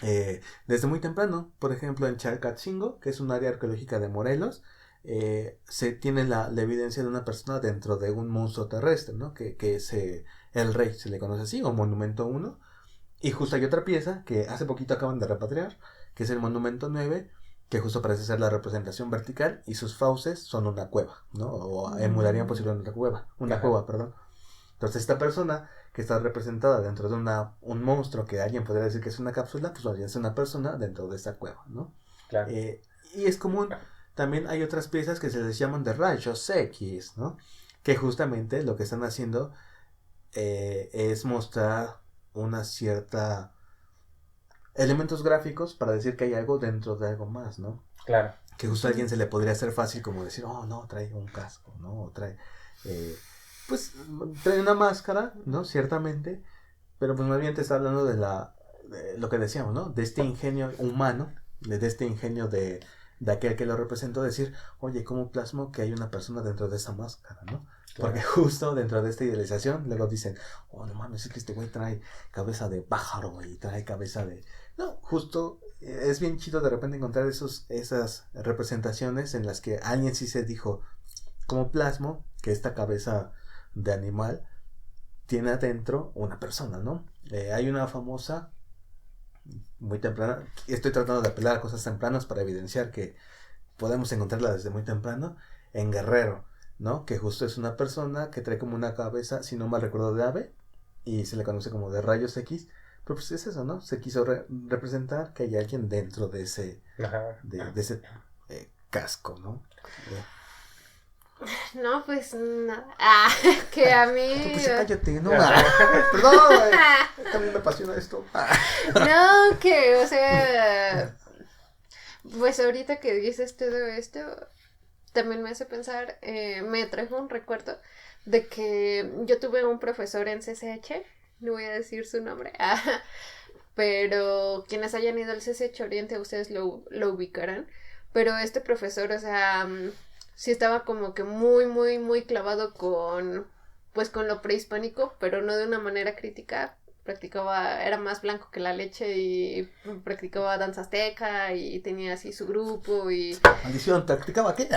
Desde muy temprano, por ejemplo en Chalcatzingo, que es un área arqueológica de Morelos, se tiene la evidencia de una persona dentro de un monstruo terrestre, ¿no? Que es el Rey, se le conoce así, o Monumento 1. Y justo hay otra pieza que hace poquito acaban de repatriar, que es el Monumento 9, que justo parece ser la representación vertical y sus fauces son una cueva, ¿no? O emularían posiblemente una cueva, perdón. Entonces esta persona que está representada dentro de un monstruo que alguien podría decir que es una cápsula, pues bien es una persona dentro de esa cueva, ¿no? Claro. Y es común, también hay otras piezas que se les llaman de rayos X, ¿no? Que justamente lo que están haciendo es mostrar una cierta elementos gráficos para decir que hay algo dentro de algo más, ¿no? Claro. Que justo a alguien se le podría hacer fácil como decir, oh, no, trae un casco, ¿no? O trae, pues, trae una máscara, ¿no? Ciertamente, pero pues más bien te está hablando de lo que decíamos, ¿no? De este ingenio humano, de este ingenio de aquel que lo representó, decir, oye, ¿cómo plasmo que hay una persona dentro de esa máscara, ¿no? Claro. Porque justo dentro de esta idealización, luego dicen, oh, no mames, es que este güey trae cabeza de pájaro y trae cabeza de... No, justo es bien chido de repente encontrar esas representaciones en las que alguien sí se dijo, como plasmo, que esta cabeza de animal tiene adentro una persona, ¿no? Hay una famosa, muy temprana, estoy tratando de apelar a cosas tempranas para evidenciar que podemos encontrarla desde muy temprano, en Guerrero, ¿no? Que justo es una persona que trae como una cabeza, si no mal recuerdo, de ave, y se le conoce como de rayos X, pero pues es eso, ¿no? Se quiso representar que hay alguien dentro de ese, de ese casco, ¿no? No, pues nada. Que a mí. Pues cállate, ¿no? Perdón, a mí me apasiona esto. No, que, o sea. Pues ahorita que dices todo esto, también me hace pensar, me trajo un recuerdo de que yo tuve un profesor en CCH, no voy a decir su nombre, pero quienes hayan ido al CCH Oriente, ustedes lo ubicarán, pero este profesor, o sea, sí estaba como que muy, muy, muy clavado con lo prehispánico, pero no de una manera crítica. Era más blanco que la leche y practicaba danza azteca y tenía así su grupo y... Maldición, ¿practicaba qué?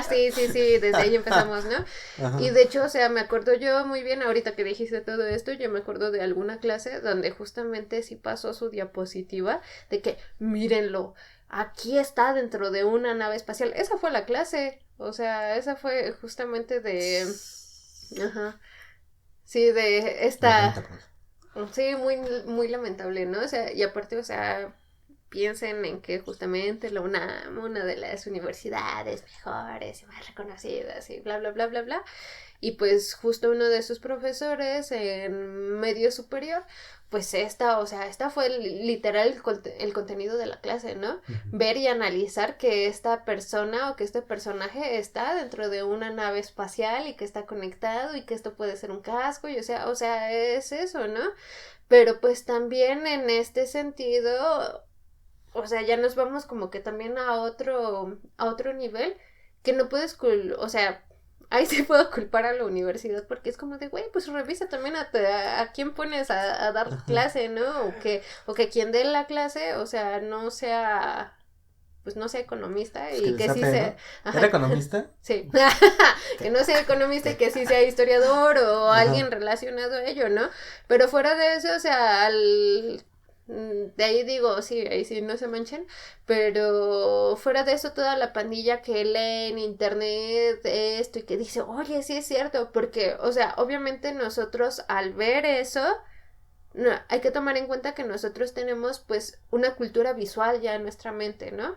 Sí, desde ahí empezamos, ¿no? Ajá. Y de hecho, o sea, me acuerdo yo muy bien, ahorita que dijiste todo esto, yo me acuerdo de alguna clase donde justamente sí pasó su diapositiva de que, mírenlo, aquí está dentro de una nave espacial. Esa fue la clase. O sea, esa fue justamente de... Ajá. Sí, de esta... Sí, muy, muy lamentable, ¿no? O sea, y aparte, o sea, piensen en que justamente la UNAM, una de las universidades mejores y más reconocidas y bla, bla, bla, bla, bla. Y pues justo uno de sus profesores en medio superior, pues o sea, esta fue literal el contenido de la clase, ¿no? Ujú. Ver y analizar que esta persona o que este personaje está dentro de una nave espacial y que está conectado y que esto puede ser un casco y o sea, es eso, ¿no? Pero pues también en este sentido, o sea, ya nos vamos como que también a otro nivel que no puedes, o sea, ahí sí puedo culpar a la universidad porque es como de, güey, pues revisa también a quién pones a dar Ajá. clase, ¿no? O que quien dé la clase, o sea, no sea, pues no sea economista Es y que sí desate, sea, ¿no? ajá, ¿Era economista? sí, que no sea economista y que sí sea historiador o Ajá. alguien relacionado a ello, ¿no? Pero fuera de eso, o sea, de ahí digo, sí, ahí sí no se manchen, pero fuera de eso toda la pandilla que lee en internet esto y que dice, oye, sí es cierto, porque, o sea, obviamente nosotros al ver eso, no, hay que tomar en cuenta que nosotros tenemos pues una cultura visual ya en nuestra mente, ¿no?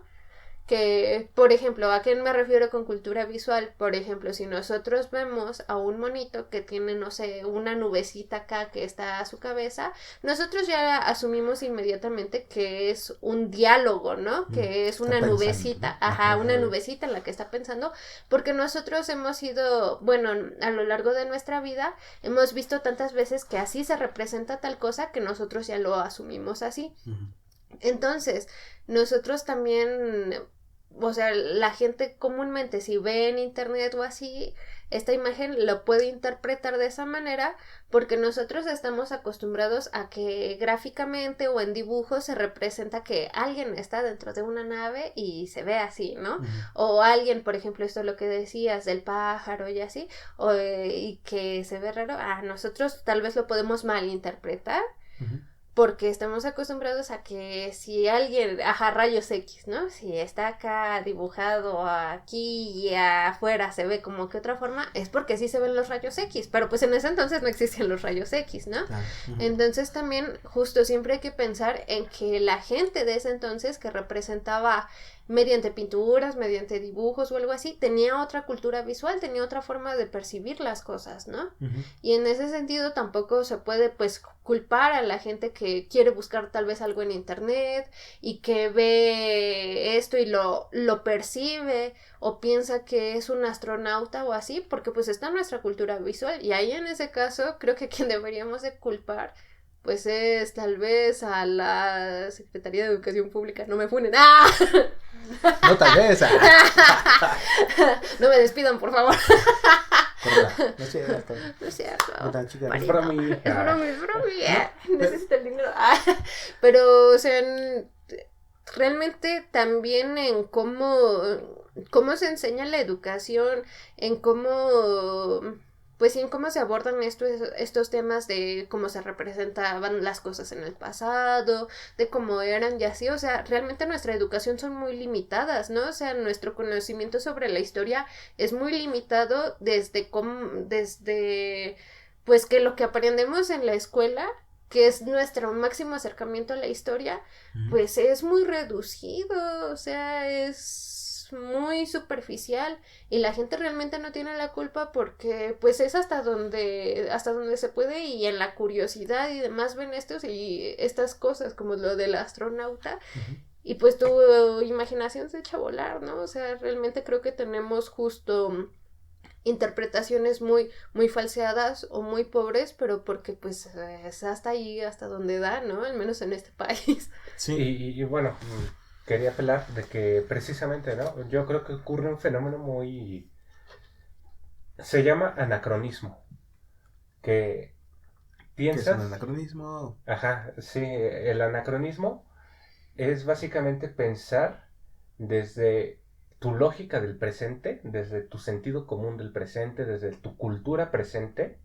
Que, por ejemplo, ¿a qué me refiero con cultura visual? Por ejemplo, si nosotros vemos a un monito que tiene, no sé, una nubecita acá que está a su cabeza, nosotros ya asumimos inmediatamente que es un diálogo, ¿no? Que es Está una pensando, nubecita, ¿no? ajá, una Ajá. nubecita en la que está pensando, porque nosotros hemos ido, bueno, a lo largo de nuestra vida, hemos visto tantas veces que así se representa tal cosa que nosotros ya lo asumimos así. Ujú. Entonces, nosotros también, o sea, la gente comúnmente si ve en internet o así, esta imagen lo puede interpretar de esa manera porque nosotros estamos acostumbrados a que gráficamente o en dibujos se representa que alguien está dentro de una nave y se ve así, ¿no? Ujú. O alguien, por ejemplo, esto es lo que decías del pájaro y así, y que se ve raro, nosotros tal vez lo podemos malinterpretar Ujú. porque estamos acostumbrados a que si alguien, rayos X, ¿no? Si está acá dibujado aquí y afuera se ve como que otra forma, es porque sí se ven los rayos X, pero pues en ese entonces no existían los rayos X, ¿no? Claro. Ujú. Entonces también justo siempre hay que pensar en que la gente de ese entonces que representaba mediante pinturas, mediante dibujos o algo así, tenía otra cultura visual, tenía otra forma de percibir las cosas, ¿no? Ujú. Y en ese sentido tampoco se puede pues culpar a la gente que quiere buscar tal vez algo en internet y que ve esto y lo percibe o piensa que es un astronauta o así, porque pues está en nuestra cultura visual y ahí en ese caso creo que quien deberíamos de culpar pues es tal vez a la Secretaría de Educación Pública, no me funen. ¡Ah! No, tal vez. No me despidan, por favor. Correcto. No es cierto. No es cierto. No tan chica. Es Marino. bromi. Es bromi, es bromi. Necesito el dinero. Pero, o sea, realmente también en cómo se enseña la educación, en cómo, pues sí, en cómo se abordan estos temas de cómo se representaban las cosas en el pasado, de cómo eran y así, o sea, realmente nuestra educación son muy limitadas, ¿no? O sea, nuestro conocimiento sobre la historia es muy limitado desde pues que lo que aprendemos en la escuela, que es nuestro máximo acercamiento a la historia, pues es muy reducido, o sea, es muy superficial y la gente realmente no tiene la culpa porque pues es hasta donde se puede y en la curiosidad y demás ven estas cosas como lo del astronauta. Ujú. Y pues tu imaginación se echa a volar, ¿no? O sea, realmente creo que tenemos justo interpretaciones muy, muy falseadas o muy pobres, pero porque pues es hasta ahí, hasta donde da, ¿no? Al menos en este país. Sí. Y bueno, quería apelar de que precisamente, ¿no? Yo creo que ocurre un fenómeno muy... Se llama anacronismo. Que ¿Qué es un piensas... anacronismo? Ajá, sí, el anacronismo es básicamente pensar desde tu lógica del presente, desde tu sentido común del presente, desde tu cultura presente,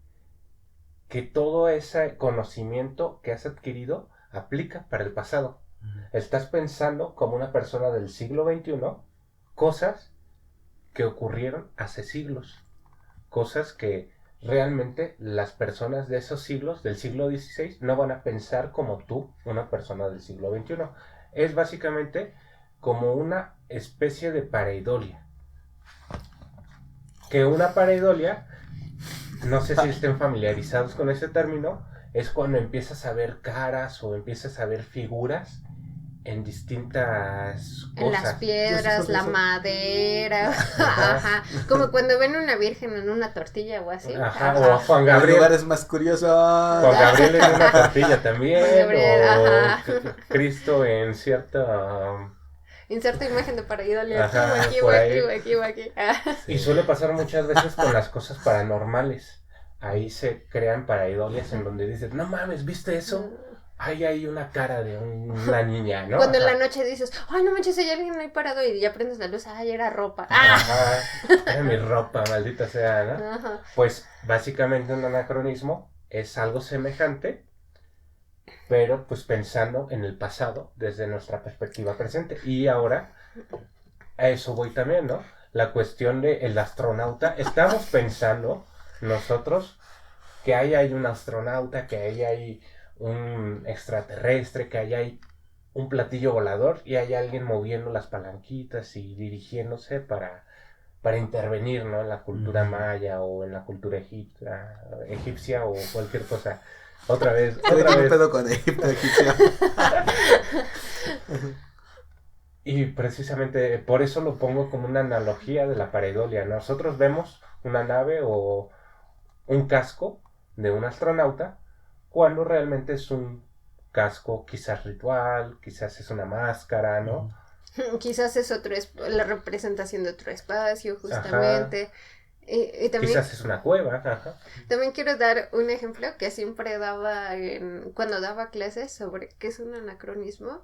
que todo ese conocimiento que has adquirido aplica para el pasado. Estás pensando como una persona del siglo XXI cosas que ocurrieron hace siglos. Cosas que realmente las personas de esos siglos, del siglo XVI, no van a pensar como tú, una persona del siglo XXI. Es básicamente como una especie de pareidolia. Que una pareidolia, no sé si estén familiarizados con ese término, es cuando empiezas a ver caras o empiezas a ver figuras en distintas En las cosas. piedras, la madera, ajá, como cuando ven una virgen en una tortilla o así. Ajá, Ajá. o a Juan Los Gabriel. lugares más curiosos. Juan Gabriel en una tortilla también. Juan Gabriel, o ajá. Cristo en cierta... Inserto imagen de pareidolia aquí, Ajá, o aquí, por o ahí. aquí, o aquí, o aquí. Ah. Y suele pasar muchas veces con las cosas paranormales. Ahí se crean paraidolias en donde dices, no mames, ¿viste eso? Ahí hay una cara de una niña, ¿no? Cuando en Ajá. la noche dices, ay, no manches, hay alguien ahí parado y ya prendes la luz, ay, era ropa. Ajá, era mi ropa, maldita sea, ¿no? Ajá. Pues básicamente un anacronismo es algo semejante, pero pues pensando en el pasado desde nuestra perspectiva presente. Y ahora, a eso voy también, ¿no? La cuestión del astronauta. Estamos pensando nosotros que ahí hay un astronauta, que ahí hay un extraterrestre, que ahí hay un platillo volador y hay alguien moviendo las palanquitas y dirigiéndose para intervenir, ¿no? En la cultura maya o en la cultura egipcia o cualquier cosa. Otra vez. ¿Qué pedo con Egipto egipcio? Y precisamente por eso lo pongo como una analogía de la pareidolia. Nosotros vemos una nave o un casco de un astronauta cuando realmente es un casco quizás ritual, quizás es una máscara, ¿no? Quizás es la representación de otro espacio, justamente. Y también, Quizás es una cueva. Ajá. también quiero dar un ejemplo que siempre daba cuando daba clases sobre qué es un anacronismo.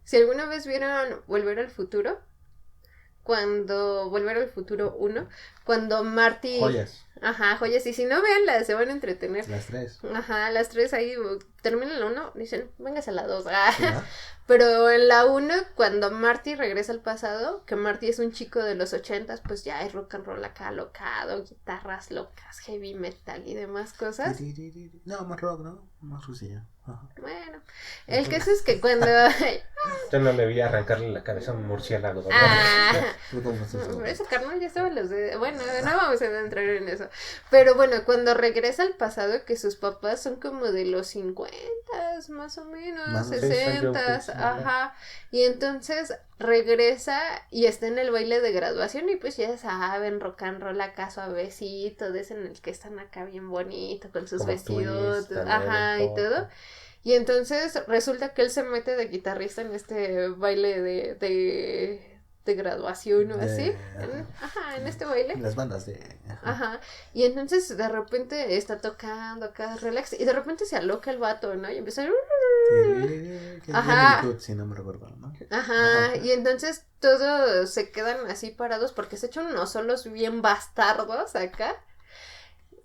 Si alguna vez vieron Volver al Futuro, Volver al Futuro 1, cuando Marty... Joyas. Ajá, joyas. Y si no, véanlas, se van a entretener. Las tres. Ajá, las tres ahí terminan la 1, dicen, véngase a la 2. Sí, ¿no? Pero en la 1, cuando Marty regresa al pasado, que Marty es un chico de los 80s, pues ya hay rock and roll acá alocado, guitarras locas, heavy metal y demás cosas. No, más rock, ¿no? Más rusilla. Ajá. Bueno, el caso es que cuando... Yo no le vi arrancarle la cabeza a un murciélago, ¿verdad? Fue como así, Pero ese carnal ya estaba bueno, no vamos a entrar en eso. Pero bueno, cuando regresa al pasado, que sus papás son como de los 50, más o menos, Más o menos. 60, ajá. Y entonces regresa y está en el baile de graduación y pues ya saben, rock and roll acá suavecito, es en el que están acá bien bonito con sus Como vestidos, Twist, ajá, y todo. Y entonces resulta que él se mete de guitarrista en este baile de graduación o así. En este baile. Las bandas de... Ajá. Y entonces de repente está tocando acá, relax. Y de repente se aloca el vato, ¿no? Y empieza a... Ajá. Si no me recuerdo, ¿no? Ajá. Y entonces todos se quedan así parados porque se echan unos solos bien bastardos acá.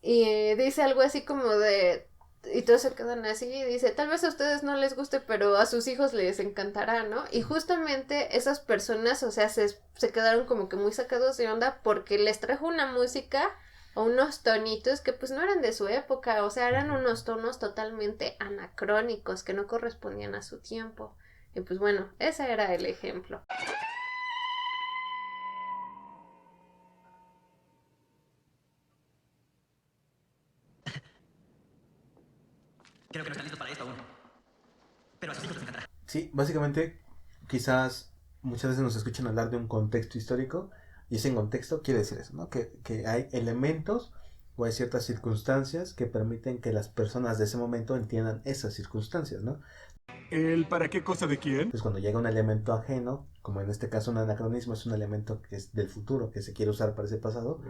Y dice algo así como de... Y todos se quedan así y dice, tal vez a ustedes no les guste, pero a sus hijos les encantará, ¿no? Y justamente esas personas, o sea, se quedaron como que muy sacados de onda porque les trajo una música o unos tonitos que pues no eran de su época, o sea, eran unos tonos totalmente anacrónicos que no correspondían a su tiempo. Y pues bueno, ese era el ejemplo. Creo que no están listos para esto aún. Pero a sus hijos les encantará. Sí, básicamente, quizás muchas veces nos escuchan hablar de un contexto histórico, y ese contexto quiere decir eso, ¿no? Que hay elementos o hay ciertas circunstancias que permiten que las personas de ese momento entiendan esas circunstancias, ¿no? ¿El para qué cosa de quién? Pues cuando llega un elemento ajeno, como en este caso un anacronismo, es un elemento que es del futuro, que se quiere usar para ese pasado,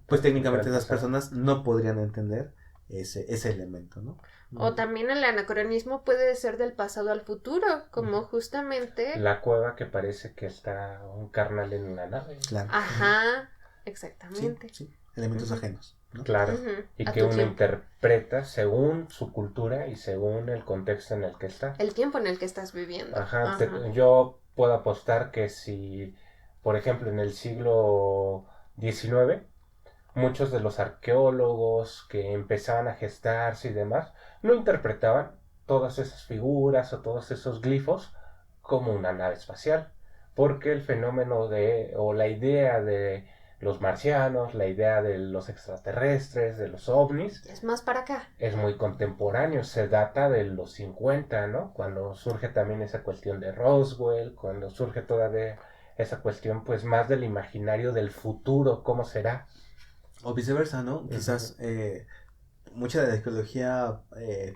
pues técnicamente esas personas no podrían entender ese elemento, ¿no? O también el anacronismo puede ser del pasado al futuro, como justamente... La cueva que parece que está un carnal en una nave. Claro. Ajá, exactamente. Sí, elementos ajenos, ¿no? Claro. Ujú, Y a que tu uno tiempo. interpreta según su cultura y según el contexto en el que está. El tiempo en el que estás viviendo. Ajá. Yo puedo apostar que si, por ejemplo, en el siglo XIX, muchos de los arqueólogos que empezaban a gestarse y demás, no interpretaban todas esas figuras o todos esos glifos como una nave espacial, porque el fenómeno o la idea de los marcianos, la idea de los extraterrestres, de los ovnis, Es más para acá. es muy contemporáneo, se data de los 50, ¿no? Cuando surge también esa cuestión de Roswell, cuando surge todavía esa cuestión pues más del imaginario del futuro, ¿cómo será? O viceversa, ¿no? Quizás mucha de la arqueología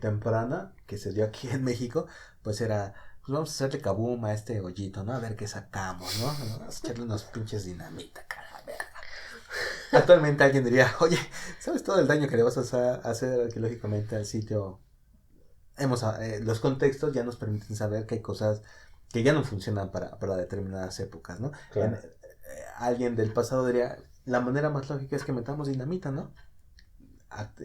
temprana que se dio aquí en México, pues era, pues vamos a hacerle kaboom a este hoyito, ¿no? A ver qué sacamos, ¿no? Vamos a echarle unos pinches dinamita, cara, verga. Actualmente alguien diría, oye, ¿sabes todo el daño que le vas a hacer arqueológicamente al sitio? Los contextos ya nos permiten saber que hay cosas que ya no funcionan para determinadas épocas, ¿no? Claro. Alguien del pasado diría, la manera más lógica es que metamos dinamita, ¿no?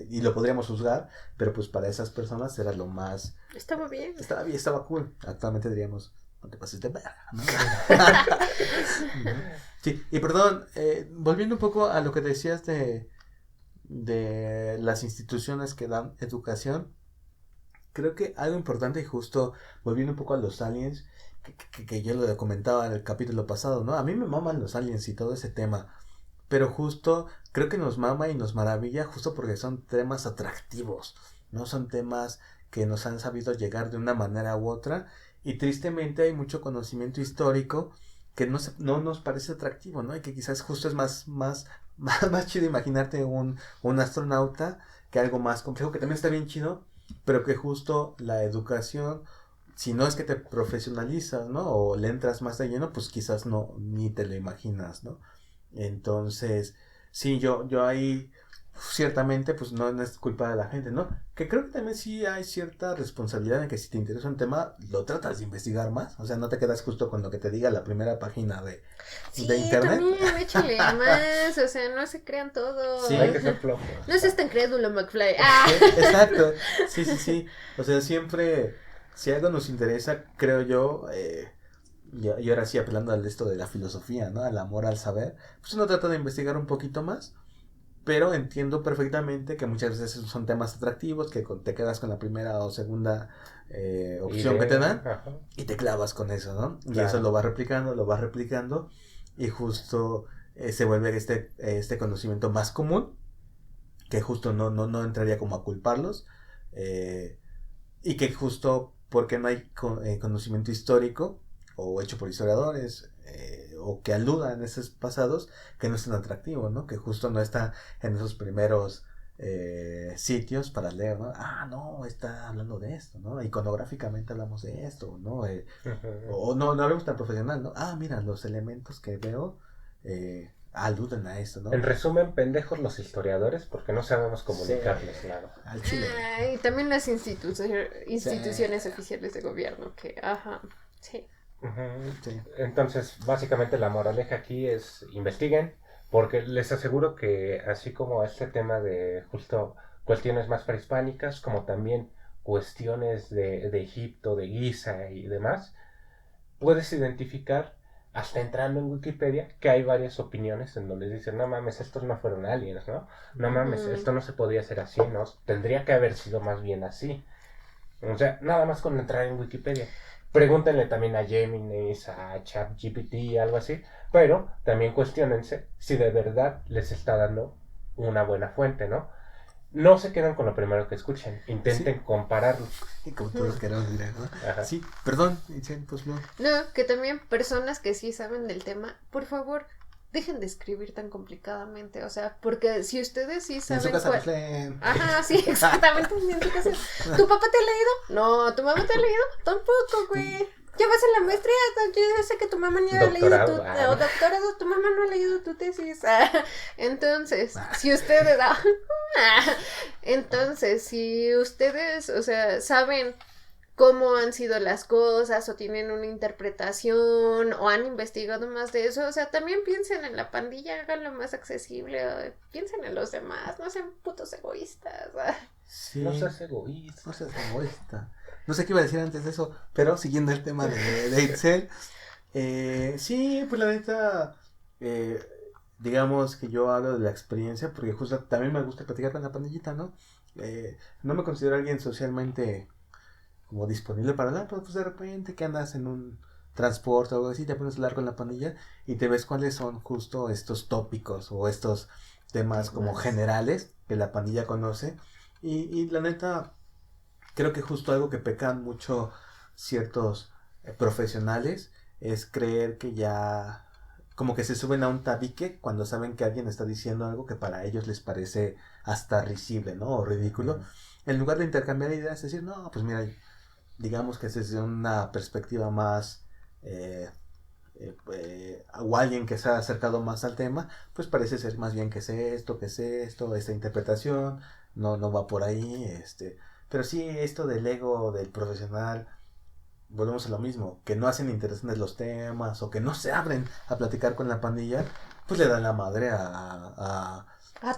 Y lo podríamos juzgar, pero pues para esas personas era lo más... Estaba bien. Estaba bien, estaba cool. Actualmente diríamos, no te pases de verga, ¿no? Sí, y perdón, volviendo un poco a lo que decías de las instituciones que dan educación, creo que algo importante y justo volviendo un poco a los aliens, que yo lo comentaba en el capítulo pasado, ¿no? A mí me maman los aliens y todo ese tema, pero justo creo que nos mama y nos maravilla justo porque son temas atractivos, ¿no? Son temas que nos han sabido llegar de una manera u otra y tristemente hay mucho conocimiento histórico que no nos parece atractivo, ¿no? Y que quizás justo es más chido imaginarte un astronauta que algo más complejo, que también está bien chido, pero que justo la educación, si no es que te profesionalizas, ¿no? O le entras más de lleno, pues quizás no, ni te lo imaginas, ¿no? Entonces, sí, yo ahí ciertamente pues no es culpa de la gente, ¿no? Que creo que también sí hay cierta responsabilidad en que si te interesa un tema, lo tratas de investigar más, o sea, no te quedas justo con lo que te diga la primera página de internet. Sí, también, échale más, o sea, no se crean todo. Sí. Hay que ser flojos. No seas tan crédulo, McFly. ¡Ah! Exacto, sí, o sea, siempre, si algo nos interesa, creo yo, y ahora sí apelando al esto de la filosofía, ¿no? Al amor al saber, pues uno trata de investigar un poquito más, pero entiendo perfectamente que muchas veces son temas atractivos, que te quedas con la primera o segunda opción que te dan y te clavas con eso, ¿no? Y eso lo vas replicando y justo se vuelve este conocimiento más común, que justo no entraría como a culparlos, y que justo porque no hay conocimiento histórico o hecho por historiadores o que aludan a esos pasados, que no es tan atractivo, ¿no? Que justo no está en esos primeros sitios para leer, ¿no? Ah, no, está hablando de esto, ¿no? Iconográficamente hablamos de esto, ¿no? O no hablamos tan profesional, ¿no? Ah, mira, los elementos que veo aluden a esto, ¿no? En resumen, pendejos los historiadores porque no sabemos comunicarles, claro. Al chile. Y también las instituciones oficiales de gobierno, que, ajá, sí. Sí. Entonces, básicamente la moraleja aquí es investiguen, porque les aseguro que así como este tema de justo cuestiones más prehispánicas, como también cuestiones de Egipto, de Giza y demás, puedes identificar, hasta entrando en Wikipedia, que hay varias opiniones en donde dicen, no mames, estos no fueron aliens, ¿no? No mames, esto no se podía hacer así, ¿no? Tendría que haber sido más bien así. O sea, nada más con entrar en Wikipedia. Pregúntenle también a Gemini, a ChatGPT, algo así, pero también cuestionense si de verdad les está dando una buena fuente, ¿no? No se quedan con lo primero que escuchen, intenten compararlo. Y como todos queremos dirán, ¿no? Ajá. Sí, perdón, pues no. No, que también personas que sí saben del tema, por favor, dejen de escribir tan complicadamente, o sea, porque si ustedes sí En saben su casa pues leen. Ajá, sí, exactamente. En tu casa. ¿Tu papá te ha leído? No, ¿tu mamá te ha leído? Tampoco, güey. Ya vas a la maestría, yo sé que tu mamá ni ha leído o doctorado, tu mamá no ha leído tu tesis. Entonces, si ustedes, o sea, saben cómo han sido las cosas o tienen una interpretación o han investigado más de eso, o sea, también piensen en la pandilla, háganlo más accesible, piensen en los demás, no sean putos egoístas. Sí. No seas egoísta. No seas egoísta. No sé qué iba a decir antes de eso, pero siguiendo el tema de Itzel, sí, pues la neta, digamos que yo hablo de la experiencia, porque justo también me gusta platicar con la pandillita, ¿no? No me considero alguien socialmente como disponible para hablar, pero pues de repente que andas en un transporte o algo así, te pones a hablar con la pandilla y te ves cuáles son justo estos tópicos o estos temas como generales que la pandilla conoce. Y la neta, creo que justo algo que pecan mucho ciertos profesionales es creer que ya como que se suben a un tabique cuando saben que alguien está diciendo algo que para ellos les parece hasta risible, ¿no? O ridículo. En lugar de intercambiar ideas, decir, no, pues mira, digamos que desde una perspectiva más o alguien que se ha acercado más al tema, pues parece ser más bien que es esto, esta interpretación, no va por ahí, pero sí esto del ego del profesional, volvemos a lo mismo, que no hacen interesantes los temas o que no se abren a platicar con la pandilla, pues le dan la madre A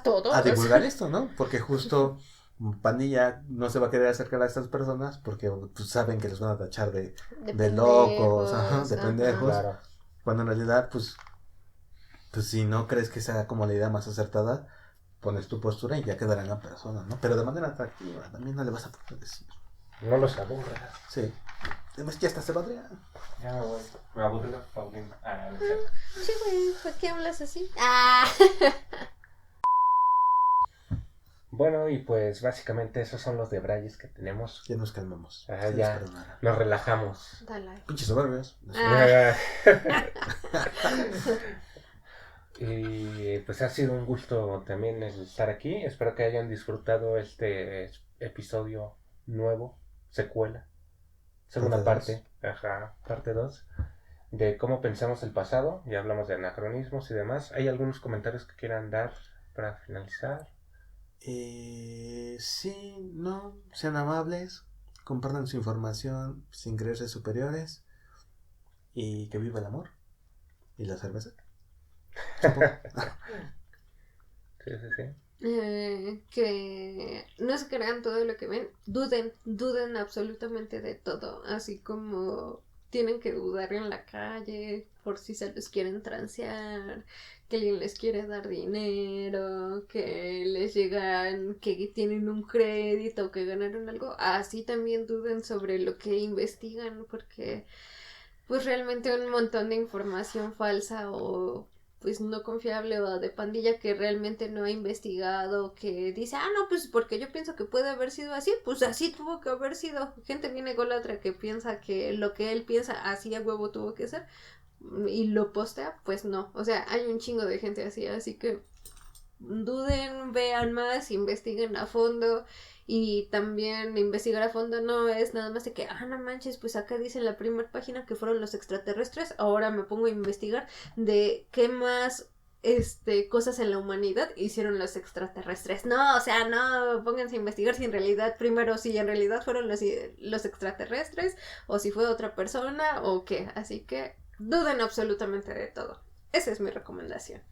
todos. a divulgar esto, ¿no? Porque justo pandilla no se va a querer acercar a estas personas porque pues, saben que les van a tachar de locos, ajá, de pendejos, Claro. cuando en realidad pues si no crees que sea como la idea más acertada, pones tu postura y ya quedará en la persona, ¿no? Pero de manera atractiva, también no le vas a poder decir. No los aburras. Sí. Además ya hasta se podría. Ya me voy. Me aburrió, Paulina. No sé. Sí, güey, ¿por qué hablas así? Ah. Bueno, y pues básicamente esos son los debrayes que tenemos. Ya nos calmamos. Ajá, Se ya les perdonará. nos relajamos. Dale. Pinches soberbios. Ah. Y pues ha sido un gusto también el estar aquí. Espero que hayan disfrutado este episodio nuevo, secuela, segunda parte, ajá, parte 2, de cómo pensamos el pasado. Ya hablamos de anacronismos y demás. ¿Hay algunos comentarios que quieran dar para finalizar? Sí, no, sean amables, compartan su información sin creerse superiores y que viva el amor y la cerveza. Sí, sí, sí. Que no se crean todo lo que ven, duden absolutamente de todo, así como tienen que dudar en la calle por si se los quieren transear, que alguien les quiere dar dinero, que les llegan, que tienen un crédito, que ganaron algo, así también duden sobre lo que investigan, porque pues realmente un montón de información falsa o pues no confiable o de pandilla que realmente no ha investigado, que dice, no, pues porque yo pienso que puede haber sido así, pues así tuvo que haber sido. Gente bien ególatra que piensa que lo que él piensa así a huevo tuvo que ser y lo postea, pues no. O sea, hay un chingo de gente así que duden, vean más, investiguen a fondo. Y también investigar a fondo no es nada más de que, no manches, pues acá dice en la primera página que fueron los extraterrestres, ahora me pongo a investigar de qué más cosas en la humanidad hicieron los extraterrestres. No, o sea, no, pónganse a investigar si en realidad, primero, si en realidad fueron los extraterrestres, o si fue otra persona, o qué. Así que duden absolutamente de todo. Esa es mi recomendación.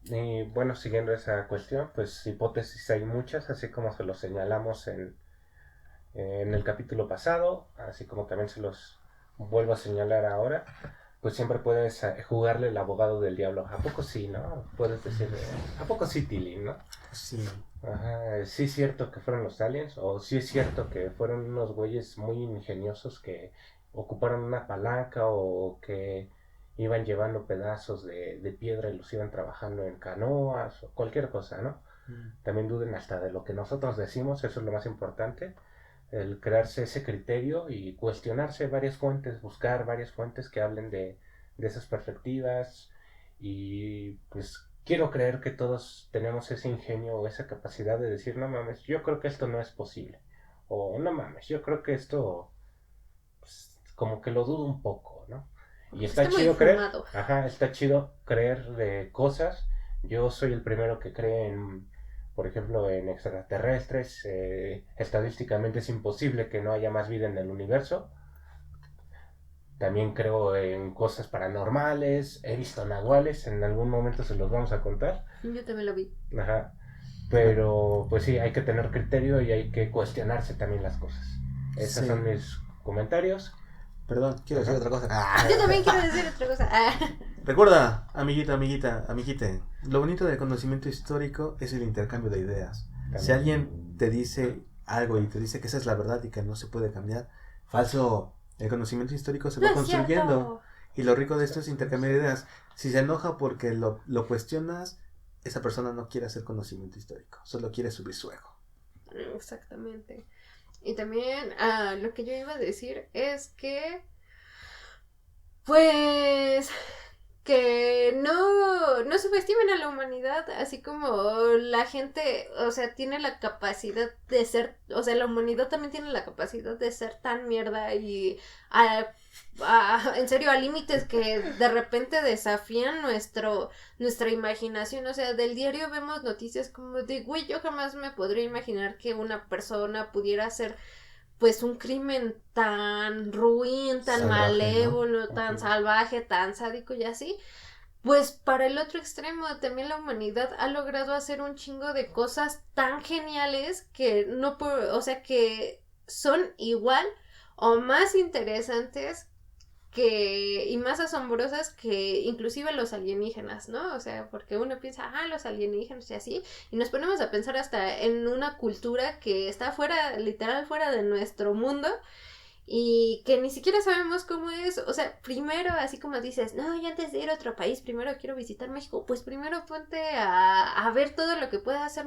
Y bueno, siguiendo esa cuestión, pues hipótesis hay muchas, así como se los señalamos en el capítulo pasado, así como también se los vuelvo a señalar ahora. Pues siempre puedes jugarle el abogado del diablo. ¿A poco sí, no? Puedes decir, ¿a poco sí, Tilín, no? Sí. Ajá, sí es cierto que fueron los aliens, o sí es cierto que fueron unos güeyes muy ingeniosos que ocuparon una palanca o que iban llevando pedazos de piedra y los iban trabajando en canoas o cualquier cosa, ¿no? También duden hasta de lo que nosotros decimos, eso es lo más importante, el crearse ese criterio y cuestionarse varias fuentes, buscar varias fuentes que hablen de esas perspectivas. Y pues quiero creer que todos tenemos ese ingenio o esa capacidad de decir, no mames, yo creo que esto no es posible, o no mames, yo creo que esto pues, como que lo dudo un poco, ¿no? Y está chido creer, está chido creer de cosas. Yo soy el primero que cree en, por ejemplo, en extraterrestres. Estadísticamente es imposible que no haya más vida en el universo. También creo en cosas paranormales. He visto nahuales, en algún momento se los vamos a contar. Yo también lo vi. Ajá. Pero pues sí, hay que tener criterio y hay que cuestionarse también las cosas. Esos son mis comentarios. Perdón, quiero decir otra cosa. Yo también quiero decir otra cosa. Recuerda, amiguite, lo bonito del conocimiento histórico es el intercambio de ideas. También. Si alguien te dice algo y te dice que esa es la verdad y que no se puede cambiar, falso. El conocimiento histórico se va No es construyendo. cierto. Y lo rico de esto es intercambiar ideas. Si se enoja porque lo cuestionas, esa persona no quiere hacer conocimiento histórico, solo quiere subir su ego. Exactamente. Y también lo que yo iba a decir es que, pues, que no subestimen a la humanidad, así como la gente, o sea, tiene la capacidad de ser, o sea, la humanidad también tiene la capacidad de ser tan mierda y en serio a límites que de repente desafían nuestra imaginación. O sea, del diario vemos noticias como de, güey, yo jamás me podría imaginar que una persona pudiera hacer pues un crimen tan ruin, tan Salvaje, malévolo, ¿no? tan Ujú. salvaje, tan sádico y así. Pues para el otro extremo, también la humanidad ha logrado hacer un chingo de cosas tan geniales que o sea, que son igual o más interesantes y más asombrosas que inclusive los alienígenas, ¿no? O sea, porque uno piensa, los alienígenas y así, y nos ponemos a pensar hasta en una cultura que está fuera, literal fuera de nuestro mundo, y que ni siquiera sabemos cómo es. O sea, primero, así como dices, no, yo antes de ir a otro país, primero quiero visitar México, pues primero ponte a ver todo lo que puede hacer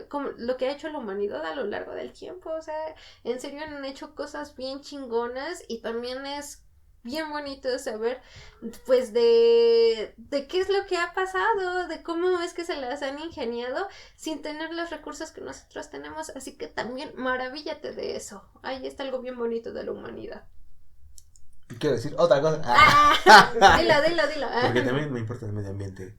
como lo que ha hecho la humanidad a lo largo del tiempo. O sea, en serio han hecho cosas bien chingonas, y también es bien bonito saber pues de qué es lo que ha pasado, de cómo es que se las han ingeniado sin tener los recursos que nosotros tenemos. Así que también maravíllate de eso. Ahí está algo bien bonito de la humanidad. Quiero decir otra cosa. Dilo. Porque también me importa el medio ambiente.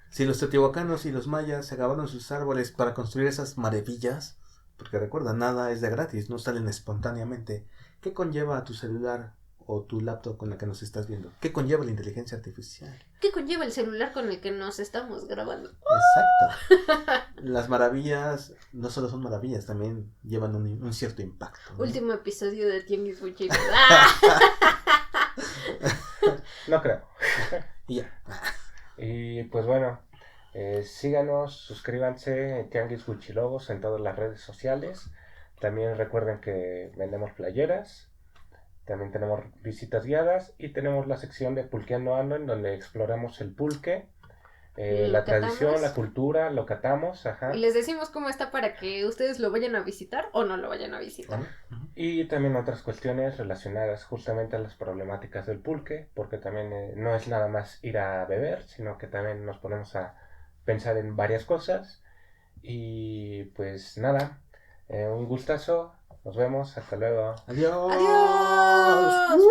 Si los teotihuacanos y los mayas se acabaron sus árboles para construir esas maravillas, porque recuerda, nada es de gratis, no salen espontáneamente. ¿Qué conlleva a tu celular o tu laptop con la que nos estás viendo? ¿Qué conlleva la inteligencia artificial? ¿Qué conlleva el celular con el que nos estamos grabando? Exacto. Las maravillas no solo son maravillas, también llevan un cierto impacto, ¿no? Último episodio de Tianguis Buchicos. No creo. Y ya. Y pues bueno, síganos, suscríbanse en Tianguis Huichilobos en todas las redes sociales. También recuerden que vendemos playeras. También tenemos visitas guiadas y tenemos la sección de Pulqueando Ando, en donde exploramos el pulque, la tradición, catamos. la cultura, lo catamos, ajá. Y les decimos cómo está para que ustedes lo vayan a visitar o no lo vayan a visitar. Y también otras cuestiones relacionadas justamente a las problemáticas del pulque, porque también no es nada más ir a beber, sino que también nos ponemos a pensar en varias cosas. Y pues nada, un gustazo, nos vemos, hasta luego. Adiós. ¡Adiós!